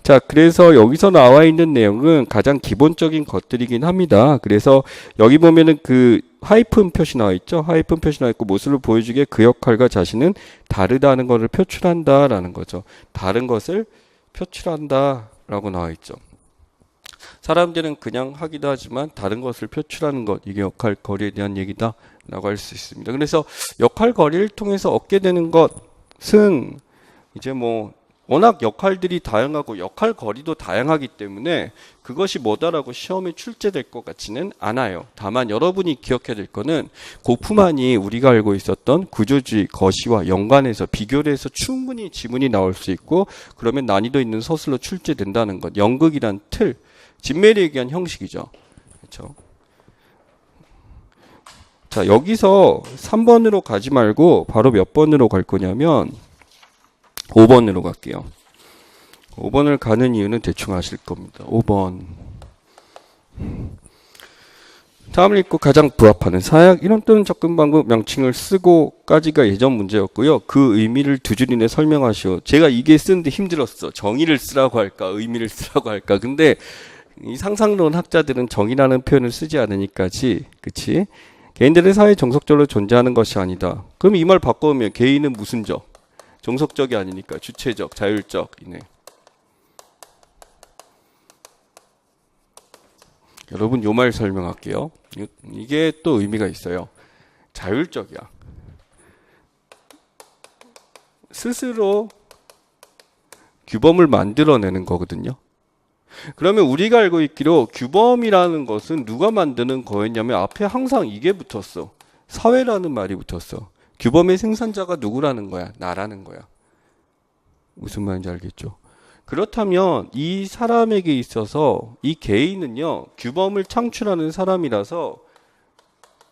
자, 그래서 여기서 나와 있는 내용은 가장 기본적인 것들이긴 합니다. 그래서 여기 보면은 그 하이픈 표시 나와 있죠? 하이픈 표시 나와 있고 모습을 보여주기에 그 역할과 자신은 다르다는 것을 표출한다라는 거죠. 다른 것을 표출한다라고 나와 있죠. 사람들은 그냥 하기도 하지만 다른 것을 표출하는 것, 이게 역할 거리에 대한 얘기다 라고 할 수 있습니다. 그래서 역할 거리를 통해서 얻게 되는 것은 이제 뭐 워낙 역할들이 다양하고 역할 거리도 다양하기 때문에 그것이 뭐다라고 시험에 출제될 것 같지는 않아요. 다만 여러분이 기억해야 될 거는 고프만이 우리가 알고 있었던 구조주의 거시와 연관해서 비교를 해서 충분히 지문이 나올 수 있고 그러면 난이도 있는 서술로 출제된다는 것. 연극이란 틀, 진메리에 의한 형식이죠. 그렇죠? 자, 여기서 3번으로 가지 말고 바로 몇 번으로 갈 거냐면 5번으로 갈게요. 5번을 가는 이유는 대충 아실 겁니다. 5번. 다음을 읽고 가장 부합하는 사약, 이론 또는 접근 방법 명칭을 쓰고까지가 예전 문제였고요. 그 의미를 두 줄 이내 설명하시오. 제가 이게 쓰는데 힘들었어. 정의를 쓰라고 할까, 의미를 쓰라고 할까. 근데 이 상상론 학자들은 정의라는 표현을 쓰지 않으니까지, 그치? 개인들의 사회 정석적으로 존재하는 것이 아니다. 그럼 이 말 바꿔오면 개인은 무슨 적? 정석적이 아니니까 주체적, 자율적이네. 여러분 요 말 설명할게요. 이게 또 의미가 있어요. 자율적이야. 스스로 규범을 만들어내는 거거든요. 그러면 우리가 알고 있기로 규범이라는 것은 누가 만드는 거였냐면 앞에 항상 이게 붙었어. 사회라는 말이 붙었어. 규범의 생산자가 누구라는 거야? 나라는 거야. 무슨 말인지 알겠죠? 그렇다면 이 사람에게 있어서 이 개인은요, 규범을 창출하는 사람이라서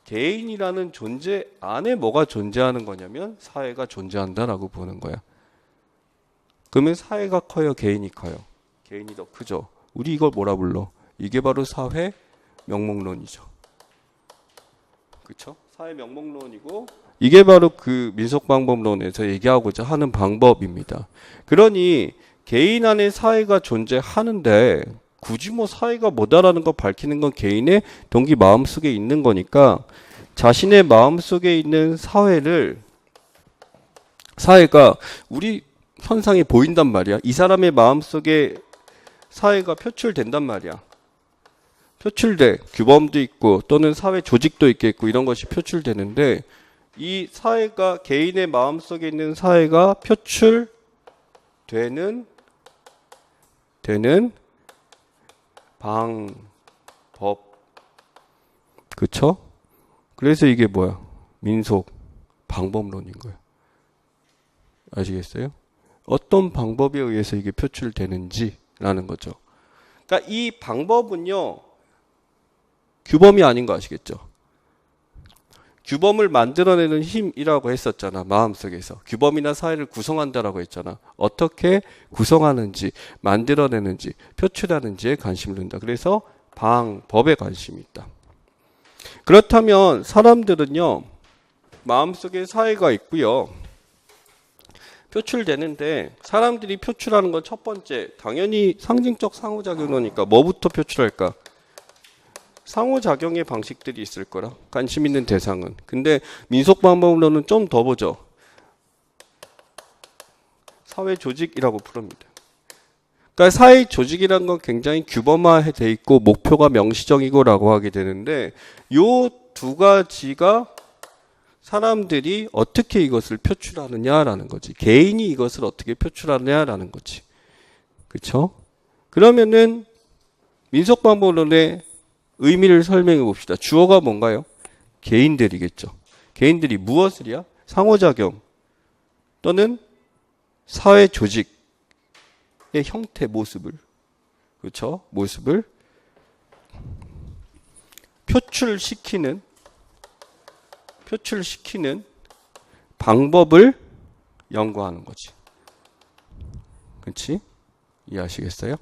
개인이라는 존재 안에 뭐가 존재하는 거냐면 사회가 존재한다라고 보는 거야. 그러면 사회가 커요, 개인이 커요? 개인이 더 크죠. 우리 이걸 뭐라 불러? 이게 바로 사회 명목론이죠. 그렇죠? 사회 명목론이고 이게 바로 그 민속방법론에서 얘기하고자 하는 방법입니다. 그러니 개인 안에 사회가 존재하는데 굳이 뭐 사회가 뭐다라는 거 밝히는 건 개인의 동기 마음속에 있는 거니까 자신의 마음속에 있는 사회가 우리 현상에 보인단 말이야. 이 사람의 마음속에 사회가 표출된단 말이야. 표출돼. 규범도 있고 또는 사회 조직도 있겠고 이런 것이 표출되는데 이 사회가 개인의 마음속에 있는 사회가 표출되는 방법. 그쵸? 그래서 이게 뭐야? 민속 방법론인 거예요. 아시겠어요? 어떤 방법에 의해서 이게 표출되는지라는 거죠. 그러니까 이 방법은요, 규범이 아닌 거 아시겠죠? 규범을 만들어내는 힘이라고 했었잖아. 마음속에서. 규범이나 사회를 구성한다라고 했잖아. 어떻게 구성하는지, 만들어내는지, 표출하는지에 관심을 둔다. 그래서 방법에 관심이 있다. 그렇다면 사람들은요, 마음속에 사회가 있고요. 표출되는데 사람들이 표출하는 건 첫 번째, 당연히 상징적 상호작용이니까 뭐부터 표출할까? 상호작용의 방식들이 있을 거라. 관심 있는 대상은. 근데 민속방법론은 좀 더 보죠. 사회 조직이라고 부릅니다. 그러니까 사회 조직이라는 건 굉장히 규범화돼 있고 목표가 명시적이고라고 하게 되는데 요 두 가지가 사람들이 어떻게 이것을 표출하느냐라는 거지. 개인이 이것을 어떻게 표출하느냐라는 거지. 그렇죠? 그러면은 민속방법론의 의미를 설명해 봅시다. 주어가 뭔가요? 개인들이겠죠. 개인들이 무엇을이야? 상호작용 또는 사회 조직의 형태, 모습을, 그렇죠? 모습을 표출시키는 방법을 연구하는 거지. 그렇지? 이해하시겠어요?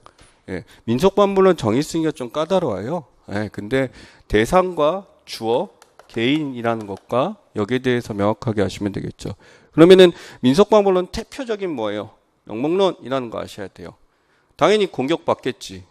예. 민속방법론 정의 쓰기가 좀 까다로워요. 예. 근데 대상과 주어, 개인이라는 것과 여기에 대해서 명확하게 아시면 되겠죠. 그러면은 민속방법론 대표적인 뭐예요? 영목론이라는 거 아셔야 돼요. 당연히 공격받겠지.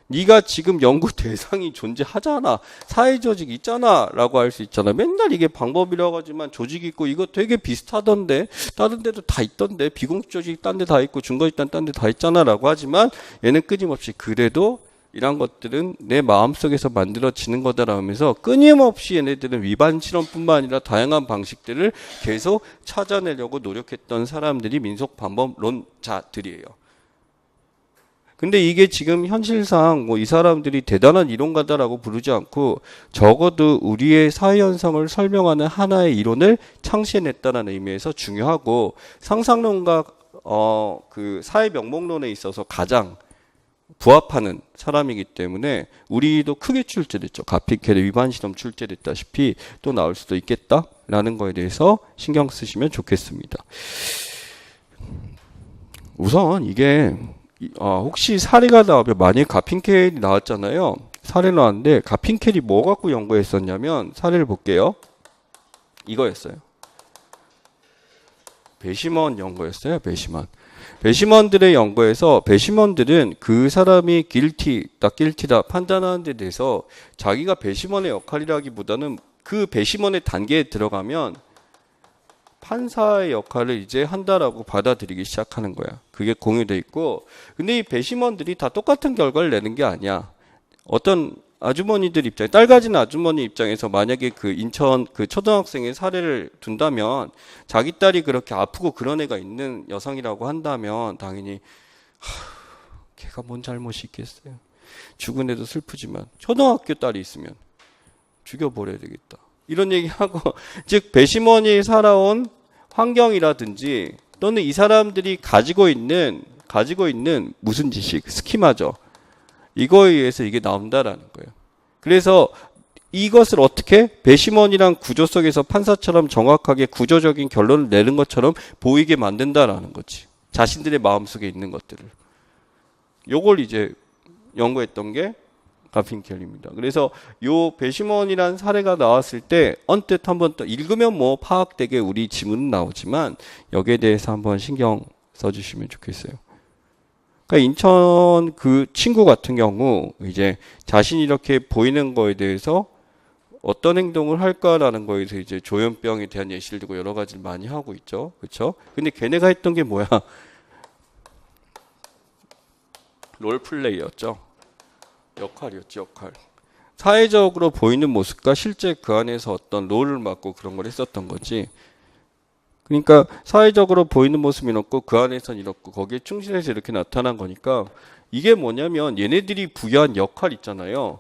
네가 지금 연구 대상이 존재하잖아. 사회조직 있잖아. 라고 할 수 있잖아. 맨날 이게 방법이라고 하지만 조직이 있고 이거 되게 비슷하던데 다른 데도 다 있던데 비공식 조직이 딴 데 다 있고 증거집단 딴 데 다 있잖아. 라고 하지만 얘는 끊임없이 그래도 이런 것들은 내 마음속에서 만들어지는 거다라고 하면서 끊임없이 얘네들은 위반 실험뿐만 아니라 다양한 방식들을 계속 찾아내려고 노력했던 사람들이 민속방법론자들이에요. 근데 이게 지금 현실상 뭐 이 사람들이 대단한 이론가다라고 부르지 않고 적어도 우리의 사회 현상을 설명하는 하나의 이론을 창시해냈다는 의미에서 중요하고 상상론과 그 사회 명목론에 있어서 가장 부합하는 사람이기 때문에 우리도 크게 출제됐죠. 가피켈의 위반 실험 출제됐다시피 또 나올 수도 있겠다라는 거에 대해서 신경 쓰시면 좋겠습니다. 우선 이게 혹시 사례가 나오면 만약에 가핀켈이 나왔잖아요. 사례 나왔는데 가핀켈이 뭐 갖고 연구했었냐면 사례를 볼게요. 이거였어요. 배심원 연구였어요. 배심원들의 연구에서 배심원들은 그 사람이 길티다 판단하는 데 대해서 자기가 배심원의 역할이라기보다는 그 배심원의 단계에 들어가면 판사의 역할을 이제 한다라고 받아들이기 시작하는 거야. 그게 공유돼 있고, 근데 이 배심원들이 다 똑같은 결과를 내는 게 아니야. 어떤 아주머니들 입장에, 딸 가진 아주머니 입장에서 만약에 그 인천 그 초등학생의 사례를 둔다면 자기 딸이 그렇게 아프고 그런 애가 있는 여성이라고 한다면 당연히 걔가 뭔 잘못이 있겠어요. 죽은 애도 슬프지만 초등학교 딸이 있으면 죽여버려야 되겠다. 이런 얘기하고 즉 배심원이 살아온 환경이라든지 또는 이 사람들이 가지고 있는 무슨 지식, 스키마죠. 이거에 의해서 이게 나온다라는 거예요. 그래서 이것을 어떻게 배심원이란 구조 속에서 판사처럼 정확하게 구조적인 결론을 내는 것처럼 보이게 만든다라는 거지. 자신들의 마음속에 있는 것들을. 요걸 이제 연구했던 게 가핀켈입니다. 그래서 요 배심원이라는 사례가 나왔을 때 언뜻 한번 또 읽으면 뭐 파악되게 우리 지문은 나오지만 여기에 대해서 한번 신경 써주시면 좋겠어요. 그러니까 인천 그 친구 같은 경우 이제 자신이 이렇게 보이는 거에 대해서 어떤 행동을 할까라는 거에 대해서 이제 조현병에 대한 예시를 들고 여러 가지를 많이 하고 있죠. 그렇죠? 근데 걔네가 했던 게 뭐야? 롤플레이였죠. 역할이었죠, 역할. 사회적으로 보이는 모습과 실제 그 안에서 어떤 롤을 맡고 그런 걸 했었던 거지. 그러니까 사회적으로 보이는 모습이 이렇고 그 안에선 이렇고 거기에 충실해서 이렇게 나타난 거니까 이게 뭐냐면 얘네들이 부여한 역할 있잖아요.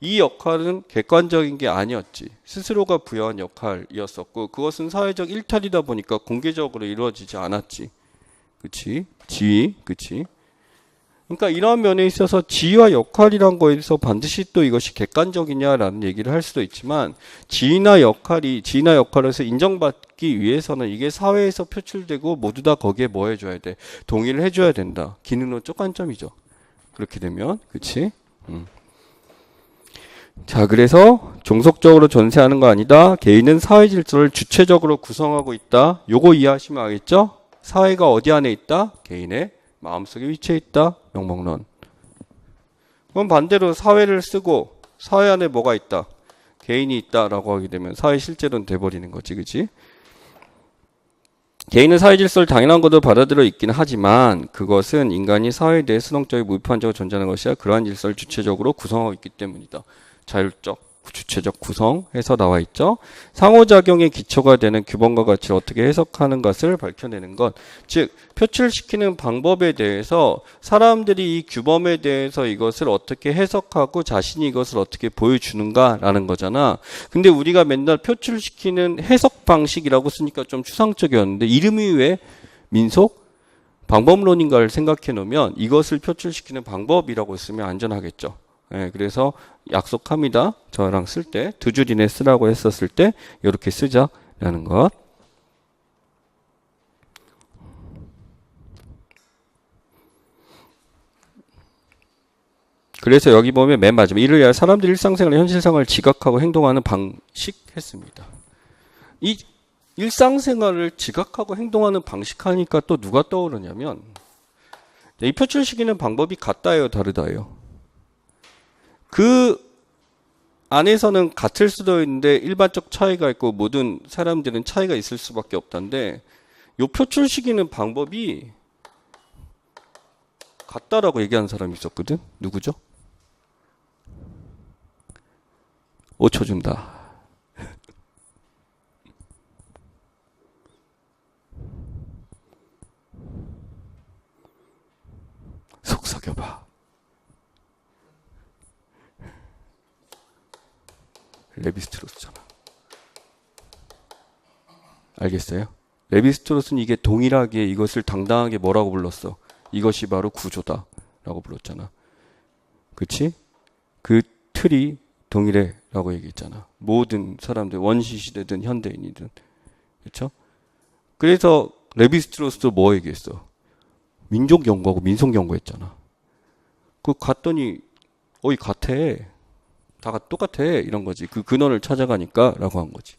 이 역할은 객관적인 게 아니었지. 스스로가 부여한 역할이었었고 그것은 사회적 일탈이다 보니까 공개적으로 이루어지지 않았지. 그치? 지위, 그치? 그러니까 이러한 면에 있어서 지위와 역할이란 거에서 반드시 또 이것이 객관적이냐라는 얘기를 할 수도 있지만 지위나 역할에서 인정받기 위해서는 이게 사회에서 표출되고 모두 다 거기에 뭐 해줘야 돼? 동의를 해줘야 된다. 기능론적 관점이죠. 그렇게 되면, 그치? 자, 그래서 종속적으로 존재하는 거 아니다. 개인은 사회 질서를 주체적으로 구성하고 있다. 요거 이해하시면 알겠죠? 사회가 어디 안에 있다? 개인의 마음속에 위치해 있다. 명목론. 그럼 반대로 사회를 쓰고 사회 안에 뭐가 있다? 개인이 있다라고 하게 되면 사회 실제로는 돼버리는 거지, 그치? 개인은 사회 질서를 당연한 것으로 받아들여 있긴 하지만 그것은 인간이 사회에 대해 수동적이고 무비판적으로 존재하는 것이 아니라 그러한 질서를 주체적으로 구성하고 있기 때문이다. 자율적, 주체적 구성해서 나와 있죠. 상호작용의 기초가 되는 규범과 가치를 어떻게 해석하는 것을 밝혀내는 것. 즉 표출시키는 방법에 대해서 사람들이 이 규범에 대해서 이것을 어떻게 해석하고 자신이 이것을 어떻게 보여주는가라는 거잖아. 근데 우리가 맨날 표출시키는 해석 방식이라고 쓰니까 좀 추상적이었는데 이름이 왜 민속? 방법론인가를 생각해 놓으면 이것을 표출시키는 방법이라고 쓰면 안전하겠죠. 네, 그래서 약속합니다. 저랑 쓸 때 두 줄 이내 쓰라고 했었을 때 이렇게 쓰자라는 것. 그래서 여기 보면 맨 마지막에 이를 위하여 사람들이 일상생활의 현실상을 지각하고 행동하는 방식 했습니다. 이 일상생활을 지각하고 행동하는 방식 하니까 또 누가 떠오르냐면 이 표출시키는 방법이 같다예요, 다르다예요. 그 안에서는 같을 수도 있는데 일반적 차이가 있고 모든 사람들은 차이가 있을 수밖에 없다는데 요 표출시키는 방법이 같다라고 얘기하는 사람이 있었거든. 누구죠? 5초 준다. 속삭여봐. 레비스트로스잖아. 알겠어요? 레비스트로스는 이게 동일하게 이것을 당당하게 뭐라고 불렀어? 이것이 바로 구조다 라고 불렀잖아. 그치? 그 틀이 동일해 라고 얘기했잖아. 모든 사람들, 원시시대든 현대인이든. 그쵸? 그래서 레비스트로스도 뭐 얘기했어? 민족연구하고 민속연구했잖아. 그 갔더니 같아. 다 똑같아 이런 거지. 그 근원을 찾아가니까 라고 한 거지.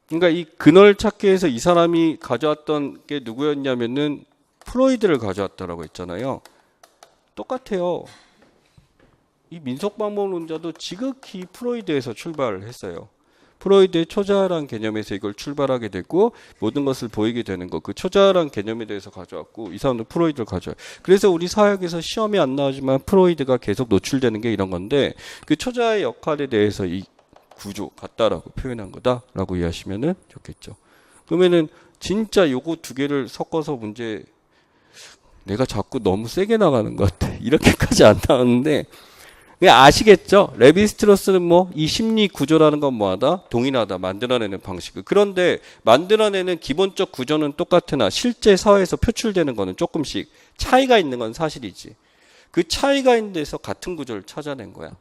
그러니까 이 근원을 찾기 위해서 이 사람이 가져왔던 게 누구였냐면은 프로이드를 가져왔다라고 했잖아요. 똑같아요. 이 민속방법론자도 지극히 프로이드에서 출발을 했어요. 프로이드의 초자아란 개념에서 이걸 출발하게 되고 모든 것을 보이게 되는 거. 그 초자아란 개념에 대해서 가져왔고 이 사람도 프로이드를 가져와요. 그래서 우리 사역에서 시험이 안 나오지만 프로이드가 계속 노출되는 게 이런 건데 그 초자아의 역할에 대해서 이 구조 같다라고 표현한 거다라고 이해하시면 좋겠죠. 그러면은 진짜 요거 두 개를 섞어서 문제 내가 자꾸 너무 세게 나가는 것 같아. 이렇게까지 안 나오는데 아시겠죠? 레비스트로스는 뭐 이 심리 구조라는 건 뭐하다? 동일하다. 만들어내는 방식을. 그런데 만들어내는 기본적 구조는 똑같으나 실제 사회에서 표출되는 거는 조금씩 차이가 있는 건 사실이지. 그 차이가 있는 데서 같은 구조를 찾아낸 거야.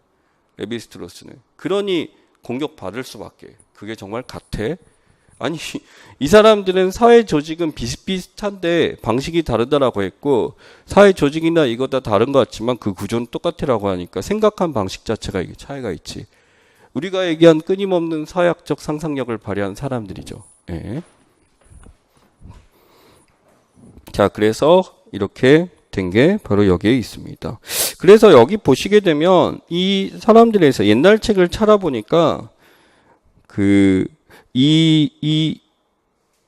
레비스트로스는. 그러니 공격받을 수밖에. 그게 정말 같아? 아니 이 사람들은 사회 조직은 비슷비슷한데 방식이 다르다라고 했고 사회 조직이나 이거 다 다른 것 같지만 그 구조는 똑같으라고 하니까 생각한 방식 자체가 이게 차이가 있지. 우리가 얘기한 끊임없는 사회학적 상상력을 발휘한 사람들이죠. 예. 자, 그래서 이렇게 된 게 바로 여기에 있습니다. 그래서 여기 보시게 되면 이 사람들에서 옛날 책을 찾아보니까 이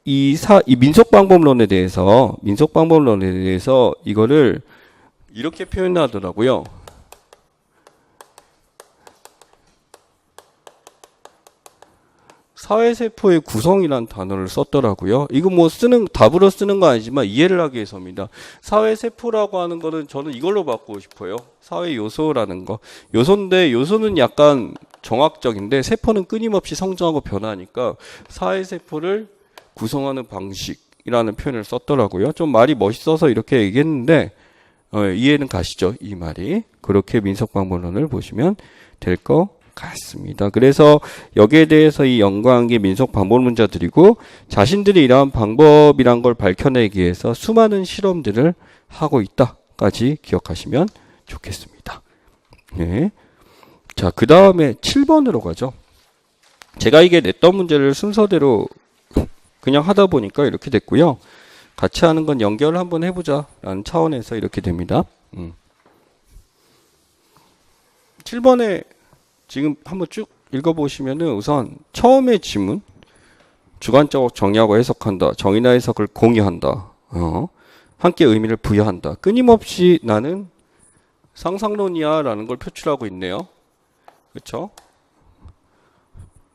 민속방법론에 대해서 이거를 이렇게 표현하더라고요. 사회세포의 구성이란 단어를 썼더라고요. 이거 뭐 답으로 쓰는 거 아니지만 이해를 하기 위해서입니다. 사회세포라고 하는 거는 저는 이걸로 바꾸고 싶어요. 사회요소라는 거. 요소인데 요소는 약간 정학적인데 세포는 끊임없이 성장하고 변하니까 사회세포를 구성하는 방식이라는 표현을 썼더라고요. 좀 말이 멋있어서 이렇게 얘기했는데 이해는 가시죠? 이 말이. 그렇게 민속박물원을 보시면 될 것 같습니다. 그래서 여기에 대해서 이 연구한 게 민속박물문자들이고 자신들이 이러한 방법이란 걸 밝혀내기 위해서 수많은 실험들을 하고 있다까지 기억하시면 좋겠습니다. 네. 자, 그 다음에 7번으로 가죠. 제가 이게 냈던 문제를 순서대로 그냥 하다 보니까 이렇게 됐고요. 같이 하는 건 연결을 한번 해보자 라는 차원에서 이렇게 됩니다. 7번에 지금 한번 쭉 읽어보시면은 우선 처음의 지문 주관적으로 정의하고 해석한다. 정의나 해석을 공유한다. 함께 의미를 부여한다. 끊임없이 나는 상상론이야 라는 걸 표출하고 있네요. 그렇죠?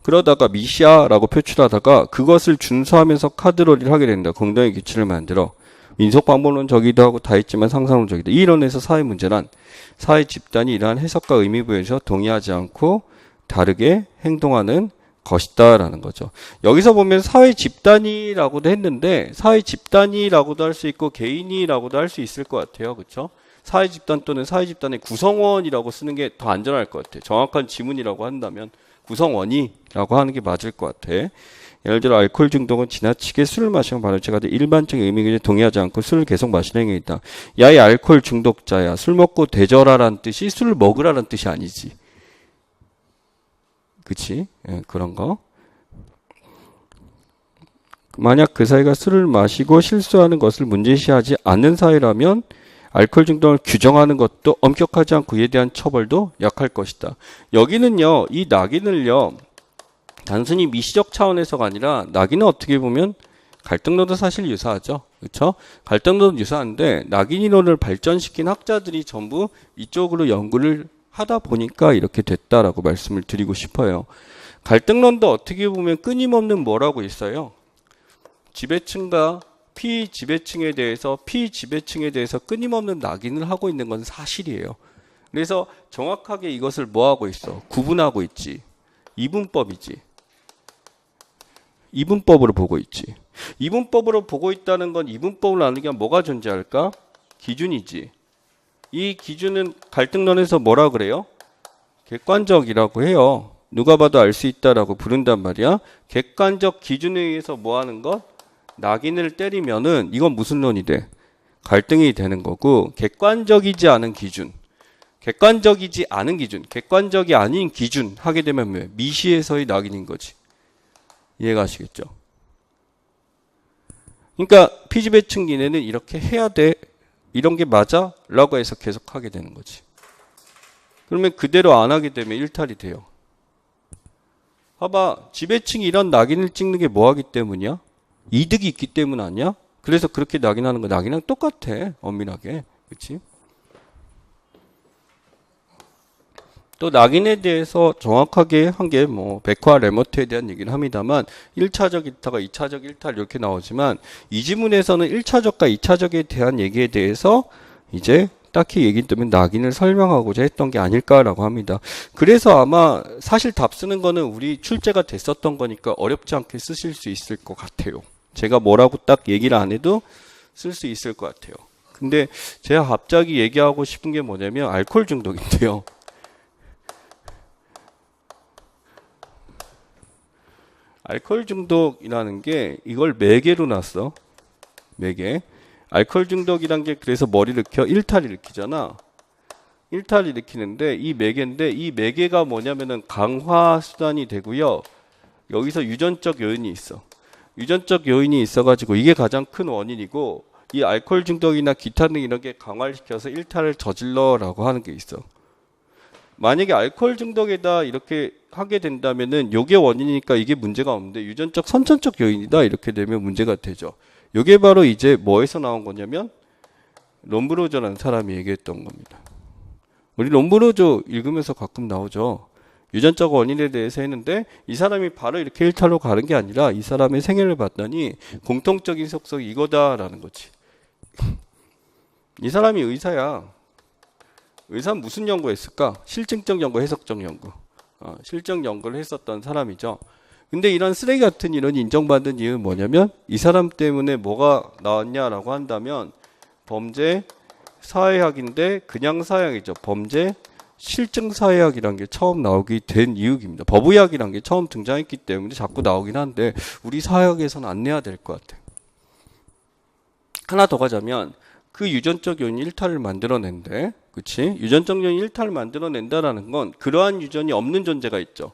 그러다가 미시아라고 표출하다가 그것을 준수하면서 카드롤을 하게 된다. 공동의 규칙을 만들어. 민속박물론적이기도 하고 다 있지만 상상론적이다. 이 이론에서 사회 문제란 사회 집단이 이러한 해석과 의미 부여에서 동의하지 않고 다르게 행동하는 것이다 라는 거죠. 여기서 보면 사회 집단이라고도 했는데 사회 집단이라고도 할 수 있고 개인이라고도 할 수 있을 것 같아요. 그렇죠? 사회 집단 또는 사회 집단의 구성원이라고 쓰는 게 더 안전할 것 같아요. 정확한 지문이라고 한다면 구성원이라고 하는 게 맞을 것 같아. 예를 들어 알코올 중독은 지나치게 술을 마시면 발효체가 돼 일반적인 의미에 동의하지 않고 술을 계속 마시는 행위가 있다. 야, 이 알코올 중독자야. 술 먹고 되절하라는 뜻이 술을 먹으라는 뜻이 아니지. 그치? 예, 그런 거. 만약 그 사회가 술을 마시고 실수하는 것을 문제시하지 않는 사회라면 알코올 중독을 규정하는 것도 엄격하지 않고 이에 대한 처벌도 약할 것이다. 여기는요, 이 낙인을요, 단순히 미시적 차원에서가 아니라 낙인은 어떻게 보면 갈등론도 사실 유사하죠. 그렇죠? 갈등론도 유사한데 낙인 이론을 발전시킨 학자들이 전부 이쪽으로 연구를 하다 보니까 이렇게 됐다라고 말씀을 드리고 싶어요. 갈등론도 어떻게 보면 끊임없는 뭐라고 있어요? 지배층과 피지배층에 대해서 끊임없는 낙인을 하고 있는 건 사실이에요. 그래서 정확하게 이것을 뭐 하고 있어? 구분하고 있지. 이분법이지. 이분법으로 보고 있지. 이분법으로 보고 있다는 건 이분법을 아는 게 뭐가 존재할까? 기준이지. 이 기준은 갈등론에서 뭐라 그래요? 객관적이라고 해요. 누가 봐도 알 수 있다라고 부른단 말이야. 객관적 기준에 의해서 뭐 하는 것? 낙인을 때리면은 이건 무슨 론이 돼? 갈등이 되는 거고 객관적이지 않은 기준. 객관적이지 않은 기준. 객관적이 아닌 기준 하게 되면 왜? 미시에서의 낙인인 거지. 이해가 하시겠죠? 그러니까 피지배층 기내는 이렇게 해야 돼. 이런 게 맞아? 라고 해서 계속 하게 되는 거지. 그러면 그대로 안 하게 되면 일탈이 돼요. 봐봐. 지배층이 이런 낙인을 찍는 게 뭐 하기 때문이야? 이득이 있기 때문 아니야? 그래서 그렇게 낙인하는 거 낙인이랑 똑같아. 엄밀하게. 그렇지? 또 낙인에 대해서 정확하게 한 게 뭐 백화 레모트에 대한 얘기는 합니다만 1차적 일탈과 2차적 일탈 이렇게 나오지만 이 지문에서는 1차적과 2차적에 대한 얘기에 대해서 이제 딱히 얘기 때문에 낙인을 설명하고자 했던 게 아닐까라고 합니다. 그래서 아마 사실 답 쓰는 거는 우리 출제가 됐었던 거니까 어렵지 않게 쓰실 수 있을 것 같아요. 제가 뭐라고 딱 얘기를 안 해도 쓸 수 있을 것 같아요. 근데 제가 갑자기 얘기하고 싶은 게 뭐냐면 알코올 중독인데요. 알코올 중독이라는 게 이걸 매개로 놨어. 매개. 알코올 중독이란 게 그래서 뭘 일으켜? 일탈 일으키잖아. 일탈 일으키는데 이 매개인데 이 매개가 뭐냐면은 강화 수단이 되고요. 여기서 유전적 요인이 있어. 유전적 요인이 있어가지고 이게 가장 큰 원인이고 이 알코올 중독이나 기타 등 이런 게 강화를 시켜서 일탈을 저질러라고 하는 게 있어. 만약에 알코올 중독에다 이렇게 하게 된다면은 요게 원인이니까 이게 문제가 없는데 유전적 선천적 요인이다 이렇게 되면 문제가 되죠. 요게 바로 이제 뭐에서 나온 거냐면 롬브로저라는 사람이 얘기했던 겁니다. 우리 롬브로저 읽으면서 가끔 나오죠. 유전적 원인에 대해서 했는데 이 사람이 바로 이렇게 일탈로 가는 게 아니라 이 사람의 생애를 봤더니 공통적인 속성이 이거다라는 거지. 이 사람이 의사야. 의사는 무슨 연구했을까? 실증적 연구, 해석적 연구. 실증 연구를 했었던 사람이죠. 근데 이런 쓰레기 같은 이런 인정받은 이유는 뭐냐면 이 사람 때문에 뭐가 나왔냐라고 한다면 범죄 사회학인데 그냥 사회학이죠. 범죄 실증 사회학이란 게 처음 나오게 된 이유입니다. 법의학이란 게 처음 등장했기 때문에 자꾸 나오긴 한데 우리 사회학에서는 안 내야 될 것 같아요. 하나 더 가자면 그 유전적 요인 일탈을 만들어낸대. 그치? 유전적 요인 일탈을 만들어낸다라는 건 그러한 유전이 없는 존재가 있죠.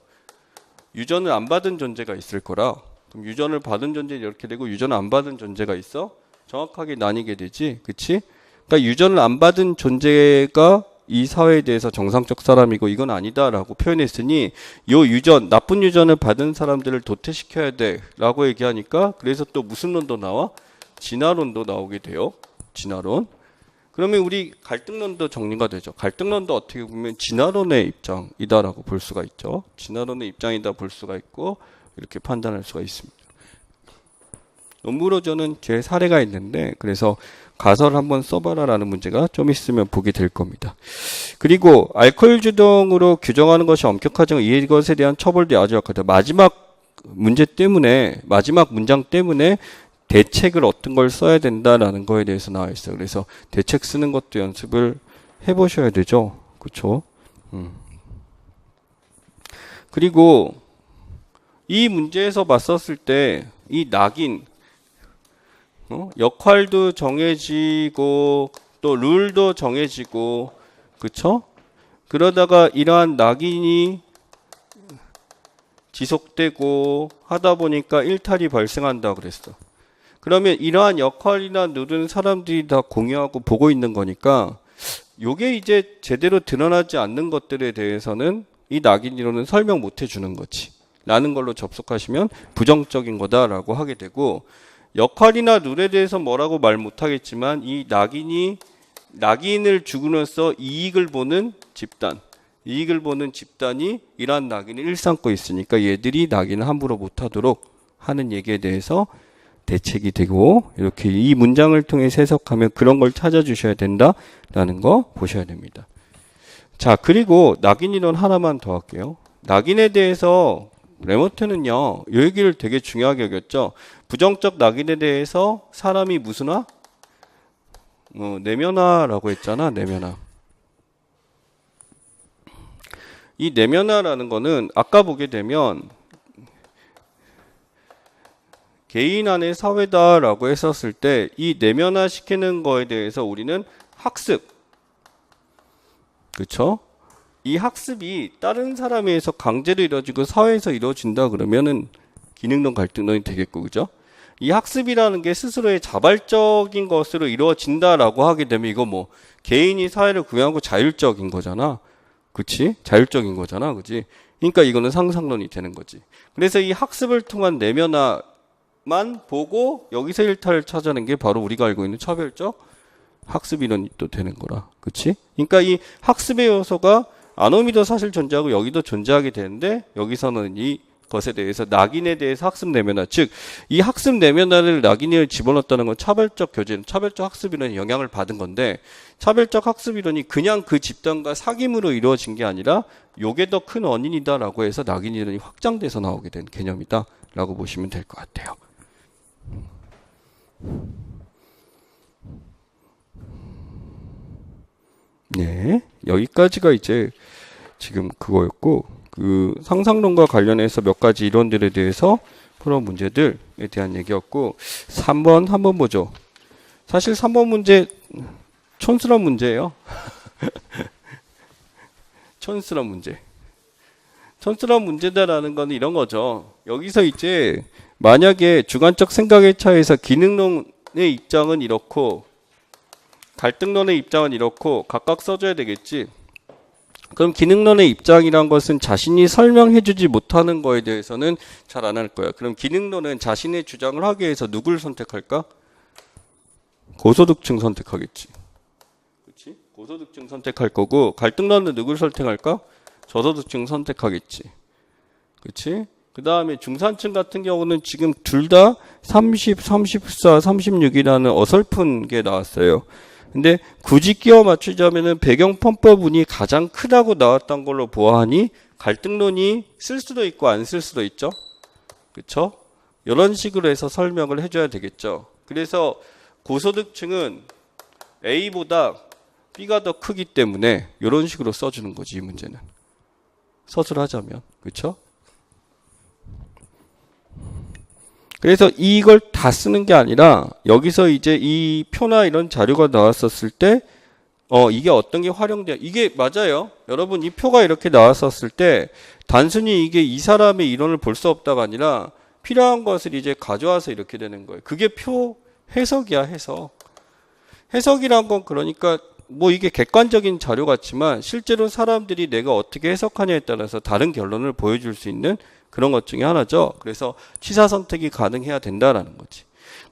유전을 안 받은 존재가 있을 거라. 그럼 유전을 받은 존재 이렇게 되고 유전을 안 받은 존재가 있어? 정확하게 나뉘게 되지. 그치? 그러니까 유전을 안 받은 존재가 이 사회에 대해서 정상적 사람이고 이건 아니다라고 표현했으니 요 유전, 나쁜 유전을 받은 사람들을 도태시켜야 돼라고 얘기하니까 그래서 또 무슨 론도 나와? 진화론도 나오게 돼요. 진화론. 그러면 우리 갈등론도 정리가 되죠. 갈등론도 어떻게 보면 진화론의 입장이다라고 볼 수가 있죠. 진화론의 입장이다 볼 수가 있고 이렇게 판단할 수가 있습니다. 논문으로 저는 제 사례가 있는데 그래서 가설을 한번 써봐라라는 문제가 좀 있으면 보게 될 겁니다. 그리고 알코올 주동으로 규정하는 것이 엄격하지만 이것에 대한 처벌도 아주 약하다. 마지막 문제 때문에 마지막 문장 때문에 대책을 어떤 걸 써야 된다라는 거에 대해서 나와 있어요. 그래서 대책 쓰는 것도 연습을 해보셔야 되죠. 그렇죠? 그리고 이 문제에서 맞섰을 때 이 낙인 역할도 정해지고 또 룰도 정해지고 그쵸? 그러다가 이러한 낙인이 지속되고 하다 보니까 일탈이 발생한다 그랬어. 그러면 이러한 역할이나 룰은 사람들이 다 공유하고 보고 있는 거니까 요게 이제 제대로 드러나지 않는 것들에 대해서는 이 낙인이론은 설명 못 해주는 거지 라는 걸로 접속하시면 부정적인 거다라고 하게 되고 역할이나 룰에 대해서 뭐라고 말 못하겠지만 이 낙인을 주고서 이익을 보는 집단이 이러한 낙인을 일삼고 있으니까 얘들이 낙인을 함부로 못하도록 하는 얘기에 대해서 대책이 되고 이렇게 이 문장을 통해 해석하면 그런 걸 찾아주셔야 된다라는 거 보셔야 됩니다. 자, 그리고 낙인이론 하나만 더 할게요. 낙인에 대해서 레모트는요, 이 얘기를 되게 중요하게 여겼죠. 부정적 낙인에 대해서 사람이 무슨 화? 내면화라고 했잖아, 내면화. 이 내면화라는 거는 아까 보게 되면 개인 안의 사회다라고 했었을 때 이 내면화 시키는 거에 대해서 우리는 학습, 그쵸? 이 학습이 다른 사람에 의해서 강제로 이루어지고 사회에서 이루어진다 그러면은 기능론 갈등론이 되겠고, 그죠? 이 학습이라는 게 스스로의 자발적인 것으로 이루어진다라고 하게 되면 이거 뭐 개인이 사회를 구현하고 자율적인 거잖아. 그치? 자율적인 거잖아. 그치? 그러니까 이거는 상상론이 되는 거지. 그래서 이 학습을 통한 내면화만 보고 여기서 일탈을 찾아낸 게 바로 우리가 알고 있는 차별적 학습 이론이 또 되는 거라. 그치? 그러니까 이 학습의 요소가 아노미도 사실 존재하고 여기도 존재하게 되는데 여기서는 이 것에 대해서 낙인에 대해서 학습 내면화, 즉 이 학습 내면화를 낙인에 집어넣었다는 건 차별적 교제, 차별적 학습 이론이 영향을 받은 건데 차별적 학습 이론이 그냥 그 집단과 사귐으로 이루어진 게 아니라 요게 더 큰 원인이다라고 해서 낙인 이론이 확장돼서 나오게 된 개념이다라고 보시면 될 것 같아요. 네, 여기까지가 이제 지금 그거였고, 그 상상론과 관련해서 몇 가지 이론들에 대해서 풀어온 문제들에 대한 얘기였고, 3번 한번 보죠. 사실 3번 문제 촌스러운 문제예요. 촌스러운 문제. 촌스러운 문제다라는 건 이런 거죠. 여기서 이제 만약에 주관적 생각의 차이에서 기능론의 입장은 이렇고 갈등론의 입장은 이렇고 각각 써줘야 되겠지. 그럼 기능론의 입장이란 것은 자신이 설명해주지 못하는 거에 대해서는 잘 안 할 거야. 그럼 기능론은 자신의 주장을 하기 위해서 누굴 선택할까? 고소득층 선택하겠지. 그렇지? 고소득층 선택할 거고 갈등론은 누굴 선택할까? 저소득층 선택하겠지. 그치? 그 다음에 중산층 같은 경우는 지금 둘 다 30, 34, 36이라는 어설픈 게 나왔어요. 근데 굳이 끼워 맞추자면은 배경 편법운이 가장 크다고 나왔던 걸로 보아하니 갈등론이 쓸 수도 있고 안 쓸 수도 있죠. 그쵸? 이런 식으로 해서 설명을 해줘야 되겠죠. 그래서 고소득층은 A보다 B가 더 크기 때문에 이런 식으로 써주는 거지, 이 문제는. 서술하자면. 그쵸? 그래서 이걸 다 쓰는 게 아니라 여기서 이제 이 표나 이런 자료가 나왔었을 때 이게 어떤 게 활용돼요. 이게 맞아요. 여러분 이 표가 이렇게 나왔었을 때 단순히 이게 이 사람의 이론을 볼 수 없다가 아니라 필요한 것을 이제 가져와서 이렇게 되는 거예요. 그게 표 해석이야, 해석. 해석이란 건 그러니까 뭐 이게 객관적인 자료 같지만 실제로 사람들이 내가 어떻게 해석하냐에 따라서 다른 결론을 보여줄 수 있는 그런 것 중에 하나죠. 그래서 취사 선택이 가능해야 된다라는 거지.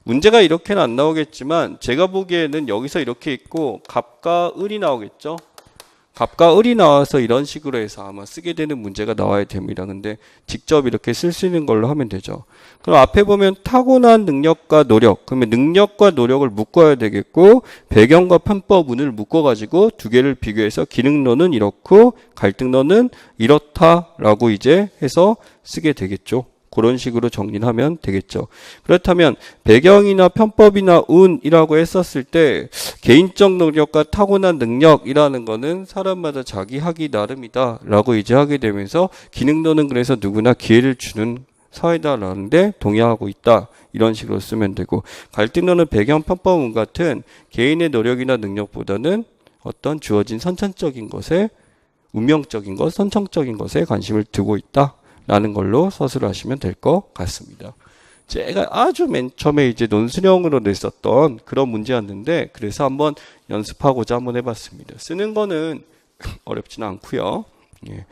문제가 이렇게는 안 나오겠지만 제가 보기에는 여기서 이렇게 있고 갑과 을이 나오겠죠. 갑과 을이 나와서 이런 식으로 해서 아마 쓰게 되는 문제가 나와야 됩니다. 근데 직접 이렇게 쓸 수 있는 걸로 하면 되죠. 그럼 앞에 보면 타고난 능력과 노력. 그러면 능력과 노력을 묶어야 되겠고 배경과 편법운을 묶어가지고 두 개를 비교해서 기능론은 이렇고 갈등론은 이렇다라고 이제 해서 쓰게 되겠죠. 그런 식으로 정리하면 되겠죠. 그렇다면 배경이나 편법이나 운이라고 했었을 때 개인적 노력과 타고난 능력이라는 거는 사람마다 자기 하기 나름이다 라고 이제 하게 되면서 기능론은 그래서 누구나 기회를 주는 사회다라는 데 동의하고 있다. 이런 식으로 쓰면 되고 갈등론은 배경, 편법, 운 같은 개인의 노력이나 능력보다는 어떤 주어진 선천적인 것에 운명적인 것, 선천적인 것에 관심을 두고 있다. 라는 걸로 서술하시면 될 것 같습니다. 제가 아주 맨 처음에 이제 논술형으로 냈었던 그런 문제였는데 그래서 한번 연습하고자 한번 해봤습니다. 쓰는 거는 어렵지는 않고요. 예.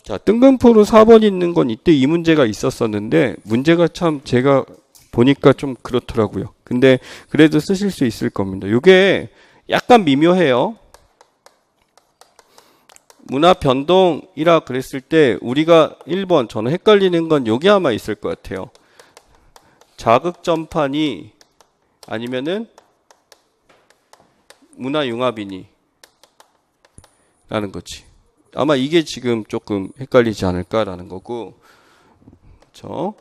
자, 뜬금포로 4번 있는 건 이때 이 문제가 있었었는데 문제가 참 제가 보니까 좀 그렇더라고요. 근데 그래도 쓰실 수 있을 겁니다. 이게 약간 미묘해요. 문화 변동이라 그랬을 때 우리가 1번 저는 헷갈리는 건 여기 아마 있을 것 같아요. 자극전파니 아니면은 문화융합이니 라는 거지. 아마 이게 지금 조금 헷갈리지 않을까라는 거고 그렇죠?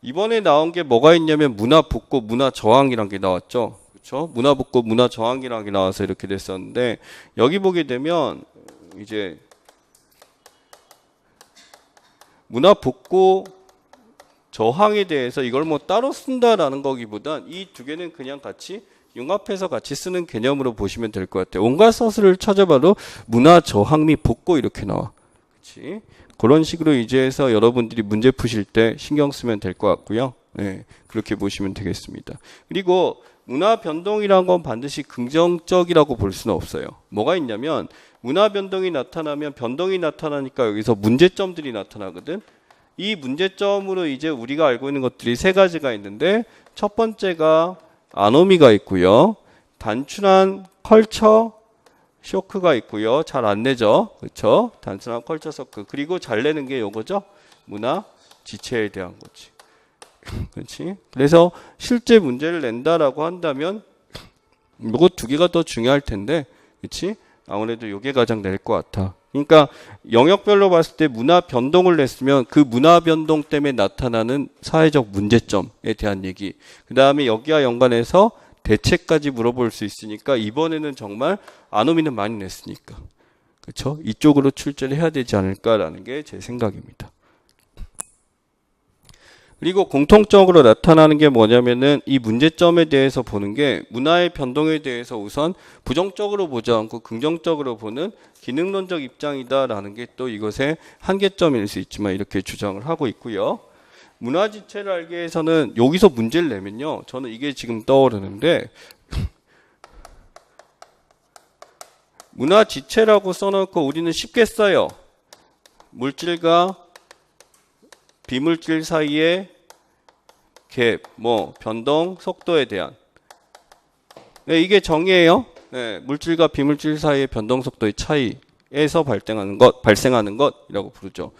이번에 나온 게 뭐가 있냐면 문화복고 문화저항이라는 게 나왔죠. 그렇죠? 문화복고 문화저항이라는 게 나와서 이렇게 됐었는데 여기 보게 되면 이제 문화 복고 저항에 대해서 이걸 뭐 따로 쓴다라는 거기보단 이 두 개는 그냥 같이 융합해서 같이 쓰는 개념으로 보시면 될 것 같아요. 온갖 서술을 찾아봐도 문화 저항 및 복고 이렇게 나와. 그렇지? 그런 식으로 이제 해서 여러분들이 문제 푸실 때 신경 쓰면 될 것 같고요. 네, 그렇게 보시면 되겠습니다. 그리고 문화 변동이란 건 반드시 긍정적이라고 볼 수는 없어요. 뭐가 있냐면 문화 변동이 나타나면 변동이 나타나니까 여기서 문제점들이 나타나거든. 이 문제점으로 이제 우리가 알고 있는 것들이 세 가지가 있는데 첫 번째가 아노미가 있고요. 단순한 컬처 쇼크가 있고요. 잘 안 내죠. 그렇죠? 단순한 컬처 쇼크. 그리고 잘 내는 게 요거죠. 문화 지체에 대한 거지. 그렇지? 그래서 실제 문제를 낸다라고 한다면 요거 두 개가 더 중요할 텐데. 그렇지? 아무래도 요게 가장 낼 것 같아. 그러니까 영역별로 봤을 때 문화 변동을 냈으면 그 문화 변동 때문에 나타나는 사회적 문제점에 대한 얘기. 그 다음에 여기와 연관해서 대책까지 물어볼 수 있으니까 이번에는 정말 아노미는 많이 냈으니까. 그렇죠? 이쪽으로 출제를 해야 되지 않을까라는 게 제 생각입니다. 그리고 공통적으로 나타나는 게 뭐냐면은 이 문제점에 대해서 보는 게 문화의 변동에 대해서 우선 부정적으로 보지 않고 긍정적으로 보는 기능론적 입장이다라는 게 또 이것의 한계점일 수 있지만 이렇게 주장을 하고 있고요. 문화 지체를 알기 위해서는 여기서 문제를 내면요. 저는 이게 지금 떠오르는데 문화 지체라고 써놓고 우리는 쉽게 써요. 물질과 비물질 사이의 갭, 변동, 속도에 대한. 네, 이게 정의예요. 네, 물질과 비물질 사이의 변동 속도의 차이. 에서 발생하는 것이라고 부르죠.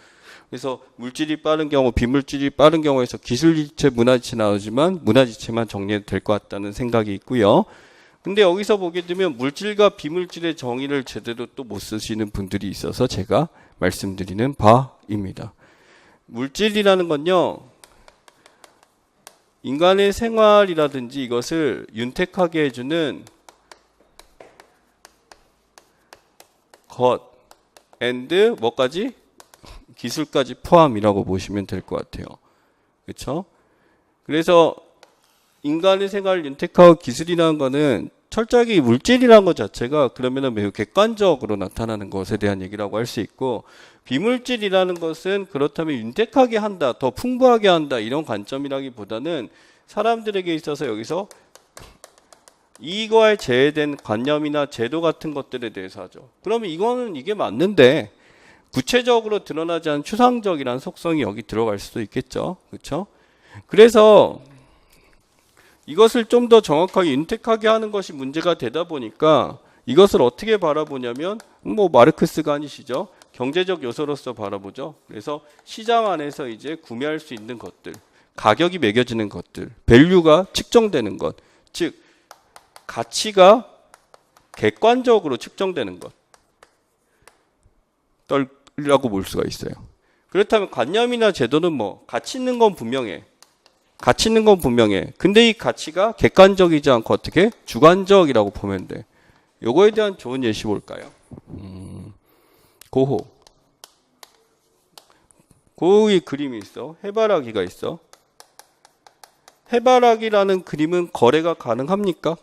그래서 물질이 빠른 경우, 비물질이 빠른 경우에서 기술지체, 문화지체 나오지만 문화지체만 정리될 것 같다는 생각이 있고요. 근데 여기서 보게 되면 물질과 비물질의 정의를 제대로 또 못 쓰시는 분들이 있어서 제가 말씀드리는 바입니다. 물질이라는 건요, 인간의 생활이라든지 이것을 윤택하게 해주는 것, and 뭐까지? 기술까지 포함이라고 보시면 될 것 같아요. 그렇죠? 그래서 인간의 생활을 윤택하고 기술이라는 거는 철저하게 물질이라는 것 자체가 그러면은 매우 객관적으로 나타나는 것에 대한 얘기라고 할 수 있고, 비물질이라는 것은 그렇다면 윤택하게 한다, 더 풍부하게 한다, 이런 관점이라기보다는 사람들에게 있어서 여기서 이거에 제외된 관념이나 제도 같은 것들에 대해서 하죠. 그러면 이거는 이게 맞는데 구체적으로 드러나지 않은 추상적이라는 속성이 여기 들어갈 수도 있겠죠. 그렇죠? 그래서 이것을 좀 더 정확하게 윤택하게 하는 것이 문제가 되다 보니까 이것을 어떻게 바라보냐면 뭐 마르크스가 아니시죠. 경제적 요소로서 바라보죠. 그래서 시장 안에서 이제 구매할 수 있는 것들, 가격이 매겨지는 것들, 밸류가 측정되는 것, 즉 가치가 객관적으로 측정되는 것이라고 볼 수가 있어요. 그렇다면 관념이나 제도는 뭐 가치 있는 건 분명해. 가치 있는 건 분명해. 근데 이 가치가 객관적이지 않고 어떻게? 주관적이라고 보면 돼. 요거에 대한 좋은 예시 볼까요? 고호. 고흐의 그림이 있어. 해바라기가 있어. 해바라기라는 그림은 거래가 가능합니까?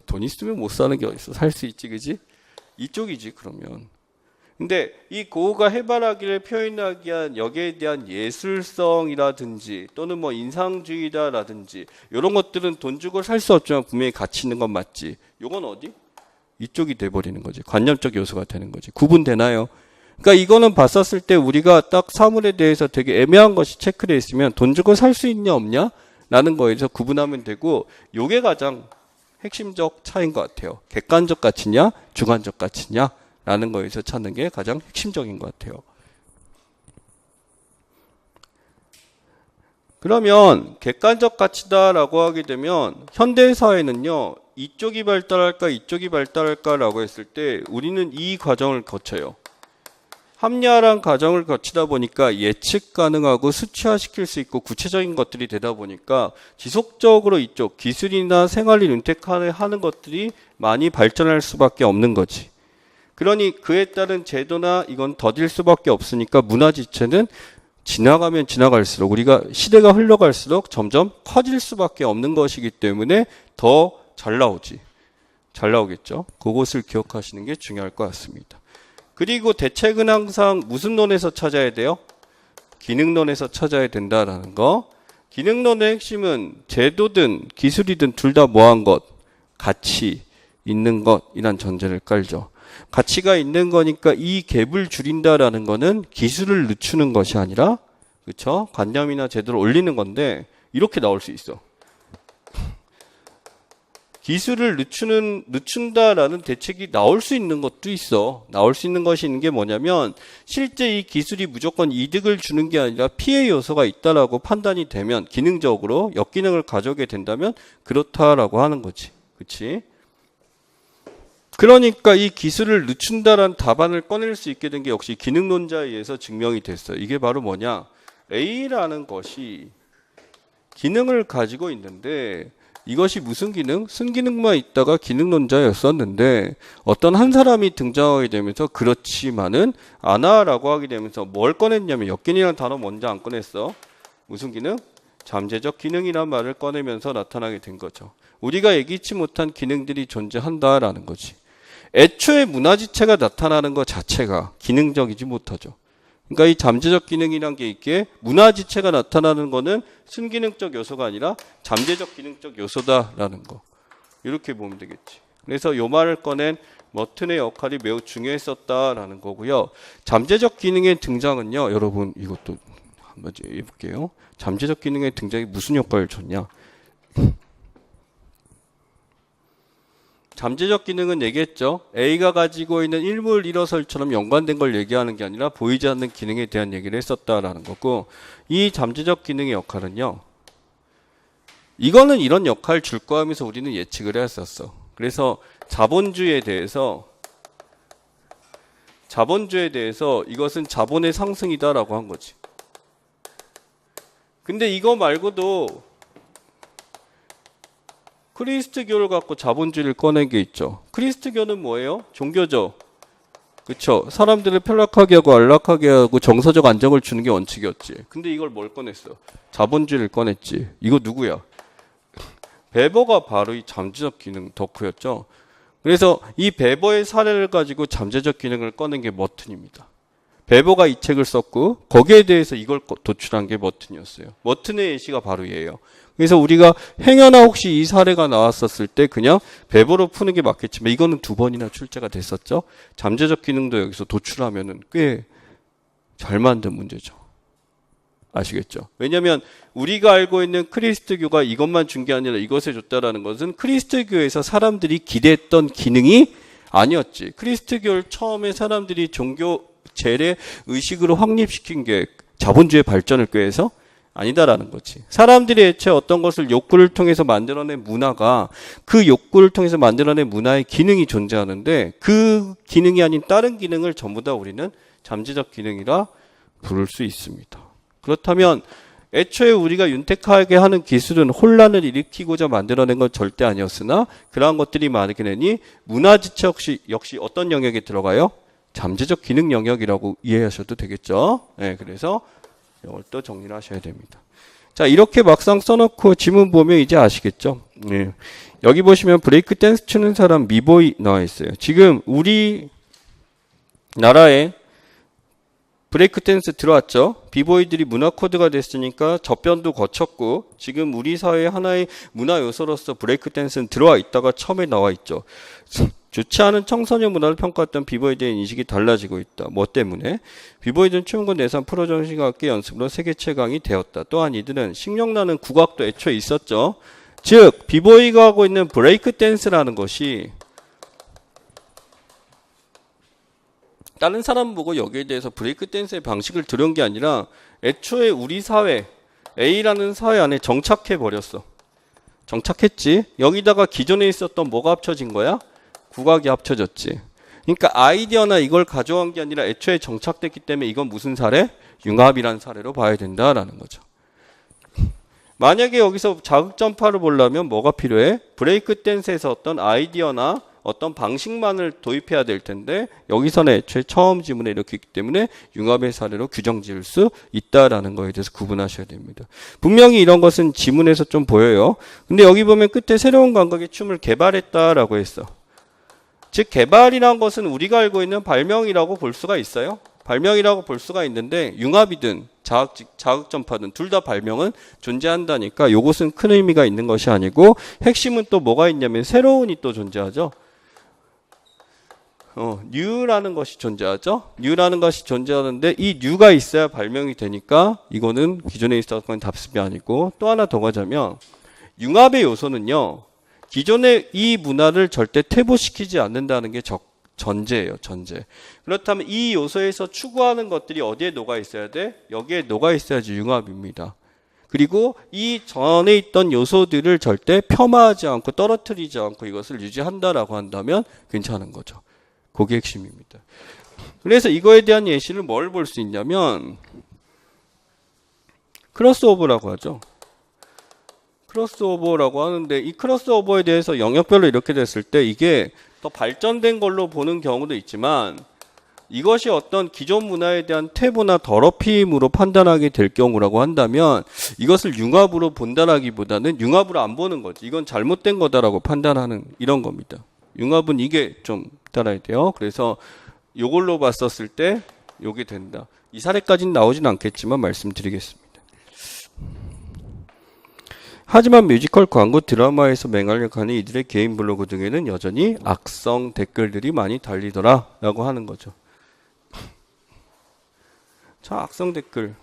돈 있으면 못 사는 게 어딨어. 살 수 있지, 그지? 이쪽이지, 그러면. 근데 이 고흐가 해바라기를 표현하기 위한 여기에 대한 예술성이라든지 또는 뭐 인상주의다라든지 이런 것들은 돈 주고 살 수 없지만 분명히 가치 있는 건 맞지. 요건 어디? 이쪽이 돼버리는 거지. 관념적 요소가 되는 거지. 구분되나요? 그러니까 이거는 봤었을 때 우리가 딱 사물에 대해서 되게 애매한 것이 체크되어 있으면 돈 주고 살 수 있냐 없냐? 라는 거에서 구분하면 되고, 요게 가장 핵심적 차이인 것 같아요. 객관적 가치냐 주관적 가치냐 라는 거에서 찾는 게 가장 핵심적인 것 같아요. 그러면 객관적 가치다라고 하게 되면 현대사회는요, 이쪽이 발달할까 이쪽이 발달할까 라고 했을 때 우리는 이 과정을 거쳐요. 합리화란 과정을 거치다 보니까 예측 가능하고 수치화시킬 수 있고 구체적인 것들이 되다 보니까 지속적으로 이쪽 기술이나 생활을 윤택하는 것들이 많이 발전할 수밖에 없는 거지. 그러니 그에 따른 제도나 이건 더딜 수밖에 없으니까 문화지체는 지나가면 지나갈수록 우리가 시대가 흘러갈수록 점점 커질 수밖에 없는 것이기 때문에 더 잘 나오지. 잘 나오겠죠. 그것을 기억하시는 게 중요할 것 같습니다. 그리고 대책은 항상 무슨 논에서 찾아야 돼요? 기능론에서 찾아야 된다라는 거. 기능론의 핵심은 제도든 기술이든 둘 다 뭐한 것? 가치 있는 것이란 전제를 깔죠. 가치가 있는 거니까 이 갭을 줄인다라는 거는 기술을 늦추는 것이 아니라, 그렇죠? 관념이나 제도를 올리는 건데 이렇게 나올 수 있어. 기술을 늦춘다라는 대책이 나올 수 있는 것도 있어. 나올 수 있는 것이 있는 게 뭐냐면 실제 이 기술이 무조건 이득을 주는 게 아니라 피해 요소가 있다라고 판단이 되면 기능적으로 역기능을 가져오게 된다면 그렇다라고 하는 거지. 그렇지? 그러니까 이 기술을 늦춘다라는 답안을 꺼낼 수 있게 된 게 역시 기능론자에 의해서 증명이 됐어요. 이게 바로 뭐냐? A라는 것이 기능을 가지고 있는데 이것이 무슨 기능? 순기능만 있다가 기능론자였었는데 어떤 한 사람이 등장하게 되면서 그렇지만은 않아라고 하게 되면서 뭘 꺼냈냐면 역기능이라는 단어 먼저 안 꺼냈어. 무슨 기능? 잠재적 기능이란 말을 꺼내면서 나타나게 된 거죠. 우리가 예기치 못한 기능들이 존재한다라는 거지. 애초에 문화지체가 나타나는 것 자체가 기능적이지 못하죠. 그러니까 이 잠재적 기능이란 게 있기에 문화지체가 나타나는 거는 순기능적 요소가 아니라 잠재적 기능적 요소다라는 거. 이렇게 보면 되겠지. 그래서 요 말을 꺼낸 머튼의 역할이 매우 중요했었다라는 거고요. 잠재적 기능의 등장은요. 여러분 이것도 한번 해볼게요. 잠재적 기능의 등장이 무슨 효과를 줬냐. 잠재적 기능은 얘기했죠. A가 가지고 있는 일물 일어설처럼 연관된 걸 얘기하는 게 아니라 보이지 않는 기능에 대한 얘기를 했었다라는 거고, 이 잠재적 기능의 역할은요. 이거는 이런 역할 줄 거 하면서 우리는 예측을 했었어. 그래서 자본주의에 대해서 이것은 자본의 상승이다라고 한 거지. 근데 이거 말고도 크리스트교를 갖고 자본주의를 꺼낸 게 있죠. 크리스트교는 뭐예요? 종교죠. 그쵸? 사람들을 편락하게 하고 안락하게 하고 정서적 안정을 주는 게 원칙이었지. 근데 이걸 뭘 꺼냈어? 자본주의를 꺼냈지. 이거 누구야? 베버가 바로 이 잠재적 기능 덕후였죠. 그래서 이 베버의 사례를 가지고 잠재적 기능을 꺼낸 게 머튼입니다. 베버가 이 책을 썼고 거기에 대해서 이걸 도출한 게 머튼이었어요. 머튼의 예시가 바로 얘예요. 그래서 우리가 행여나 혹시 이 사례가 나왔었을 때 그냥 베버로 푸는 게 맞겠지만 이거는 2번이나 출제가 됐었죠. 잠재적 기능도 여기서 도출하면은 꽤 잘 만든 문제죠. 아시겠죠? 왜냐하면 우리가 알고 있는 크리스트교가 이것만 준 게 아니라 이것에 줬다라는 것은 크리스트교에서 사람들이 기대했던 기능이 아니었지. 크리스트교를 처음에 사람들이 종교 재래 의식으로 확립시킨 게 자본주의 발전을 꾀해서 아니다라는 거지. 사람들이 애초에 어떤 것을 욕구를 통해서 만들어낸 문화가 그 욕구를 통해서 만들어낸 문화의 기능이 존재하는데 그 기능이 아닌 다른 기능을 전부 다 우리는 잠재적 기능이라 부를 수 있습니다. 그렇다면 애초에 우리가 윤택하게 하는 기술은 혼란을 일으키고자 만들어낸 건 절대 아니었으나 그러한 것들이 많게 되니 문화지체 역시 어떤 영역에 들어가요? 잠재적 기능 영역이라고 이해하셔도 되겠죠. 네, 그래서 이걸 또 정리를 하셔야 됩니다. 자, 이렇게 막상 써놓고 지문 보면 이제 아시겠죠. 네. 여기 보시면 브레이크 댄스 추는 사람 미보이 나와 있어요. 지금 우리 나라에 브레이크 댄스 들어왔죠. 비보이들이 문화 코드가 됐으니까 접변도 거쳤고 지금 우리 사회의 하나의 문화 요소로서 브레이크 댄스는 들어와 있다가 처음에 나와 있죠. 좋지 않은 청소년 문화를 평가했던 비보이에 대한 인식이 달라지고 있다. 뭐 때문에? 비보이들은 춤과 내산 프로 정신악기 연습으로 세계 최강이 되었다. 또한 이들은 신명나는 국악도 애초에 있었죠. 즉 비보이가 하고 있는 브레이크 댄스라는 것이 다른 사람 보고 여기에 대해서 브레이크 댄스의 방식을 들여온 게 아니라 애초에 우리 사회 A라는 사회 안에 정착해 버렸어. 정착했지. 여기다가 기존에 있었던 뭐가 합쳐진 거야? 국악이 합쳐졌지. 그러니까 아이디어나 이걸 가져온 게 아니라 애초에 정착됐기 때문에 이건 무슨 사례? 융합이라는 사례로 봐야 된다라는 거죠. 만약에 여기서 자극전파를 보려면 뭐가 필요해? 브레이크 댄스에서 어떤 아이디어나 어떤 방식만을 도입해야 될 텐데 여기서는 애초에 처음 지문에 이렇게 있기 때문에 융합의 사례로 규정 지을 수 있다라는 거에 대해서 구분하셔야 됩니다. 분명히 이런 것은 지문에서 좀 보여요. 근데 여기 보면 끝에 새로운 감각의 춤을 개발했다라고 했어. 즉 개발이란 것은 우리가 알고 있는 발명이라고 볼 수가 있어요. 발명이라고 볼 수가 있는데 융합이든 자극전파든 둘 다 발명은 존재한다니까 요것은 큰 의미가 있는 것이 아니고 핵심은 또 뭐가 있냐면 새로운이 또 존재하죠. 뉴라는 것이 존재하죠. 뉴라는 것이 존재하는데 이 뉴가 있어야 발명이 되니까 이거는 기존에 있었던 답습이 아니고 또 하나 더 가자면 융합의 요소는요. 기존의 이 문화를 절대 퇴보시키지 않는다는 게 전제예요. 전제. 그렇다면 이 요소에서 추구하는 것들이 어디에 녹아 있어야 돼? 여기에 녹아 있어야지 융합입니다. 그리고 이 전에 있던 요소들을 절대 폄하하지 않고 떨어뜨리지 않고 이것을 유지한다라고 한다면 괜찮은 거죠. 그게 핵심입니다. 그래서 이거에 대한 예시를 뭘 볼 수 있냐면 크로스오버라고 하죠. 크로스오버라고 하는데 이 크로스오버에 대해서 영역별로 이렇게 됐을 때 이게 더 발전된 걸로 보는 경우도 있지만 이것이 어떤 기존 문화에 대한 퇴보나 더럽힘으로 판단하게 될 경우라고 한다면 이것을 융합으로 본다라기보다는 융합으로 안 보는 거지. 이건 잘못된 거다라고 판단하는 이런 겁니다. 융합은 이게 좀 따라야 돼요. 그래서 이걸로 봤었을 때 이게 된다. 이 사례까지는 나오진 않겠지만 말씀드리겠습니다. 하지만 뮤지컬, 광고, 드라마에서 맹활약하는 이들의 개인 블로그 등에는 여전히 악성 댓글들이 많이 달리더라 라고 하는 거죠. 자, 악성 댓글.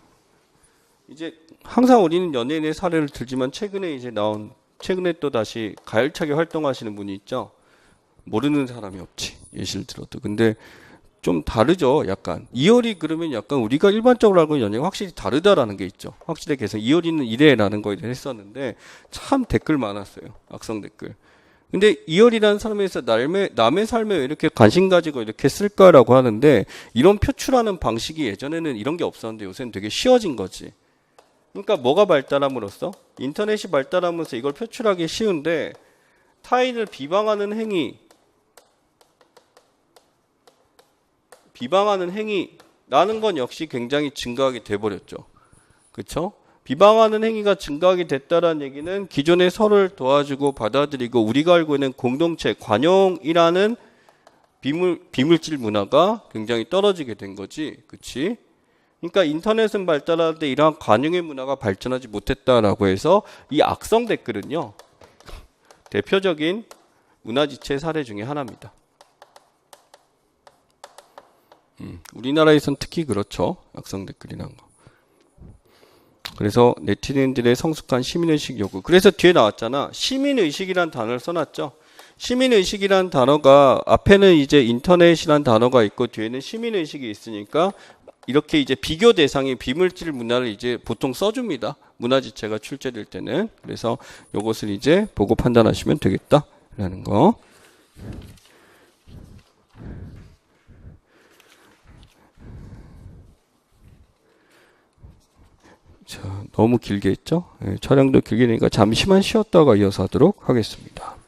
이제 항상 우리는 연예인의 사례를 들지만 최근에 또 다시 가열차게 활동하시는 분이 있죠. 모르는 사람이 없지. 예시를 들어도. 근데 좀 다르죠. 약간. 이효리 그러면 약간 우리가 일반적으로 알고 있는 연예가 확실히 다르다라는 게 있죠. 확실히 계속 이효리는 이래라는 거에 대해서 했었는데 참 댓글 많았어요. 악성 댓글. 근데 이효리라는 사람에서 남의 삶에 왜 이렇게 관심 가지고 이렇게 쓸까라고 하는데 이런 표출하는 방식이 예전에는 이런 게 없었는데 요새는 되게 쉬워진 거지. 그러니까 뭐가 발달함으로써 인터넷이 발달하면서 이걸 표출하기 쉬운데 타인을 비방하는 행위라는 건 역시 굉장히 증가하게 돼버렸죠. 그렇죠? 비방하는 행위가 증가하게 됐다는 얘기는 기존의 서로를 도와주고 받아들이고 우리가 알고 있는 공동체 관용이라는 비물질 문화가 굉장히 떨어지게 된 거지. 그렇지? 그러니까 인터넷은 발달하는데 이러한 관용의 문화가 발전하지 못했다라고 해서 이 악성 댓글은요. 대표적인 문화지체 사례 중에 하나입니다. 우리나라에선 특히 그렇죠. 악성 댓글이라는 거. 그래서 네티즌들의 성숙한 시민의식 요구. 그래서 뒤에 나왔잖아. 시민의식이란 단어를 써놨죠. 시민의식이란 단어가 앞에는 이제 인터넷이란 단어가 있고 뒤에는 시민의식이 있으니까 이렇게 이제 비교 대상이 비물질 문화를 이제 보통 써줍니다. 문화지체가 출제될 때는. 그래서 요것을 이제 보고 판단하시면 되겠다라는 거. 자, 너무 길게 했죠? 네, 촬영도 길게 되니까 잠시만 쉬었다가 이어서 하도록 하겠습니다.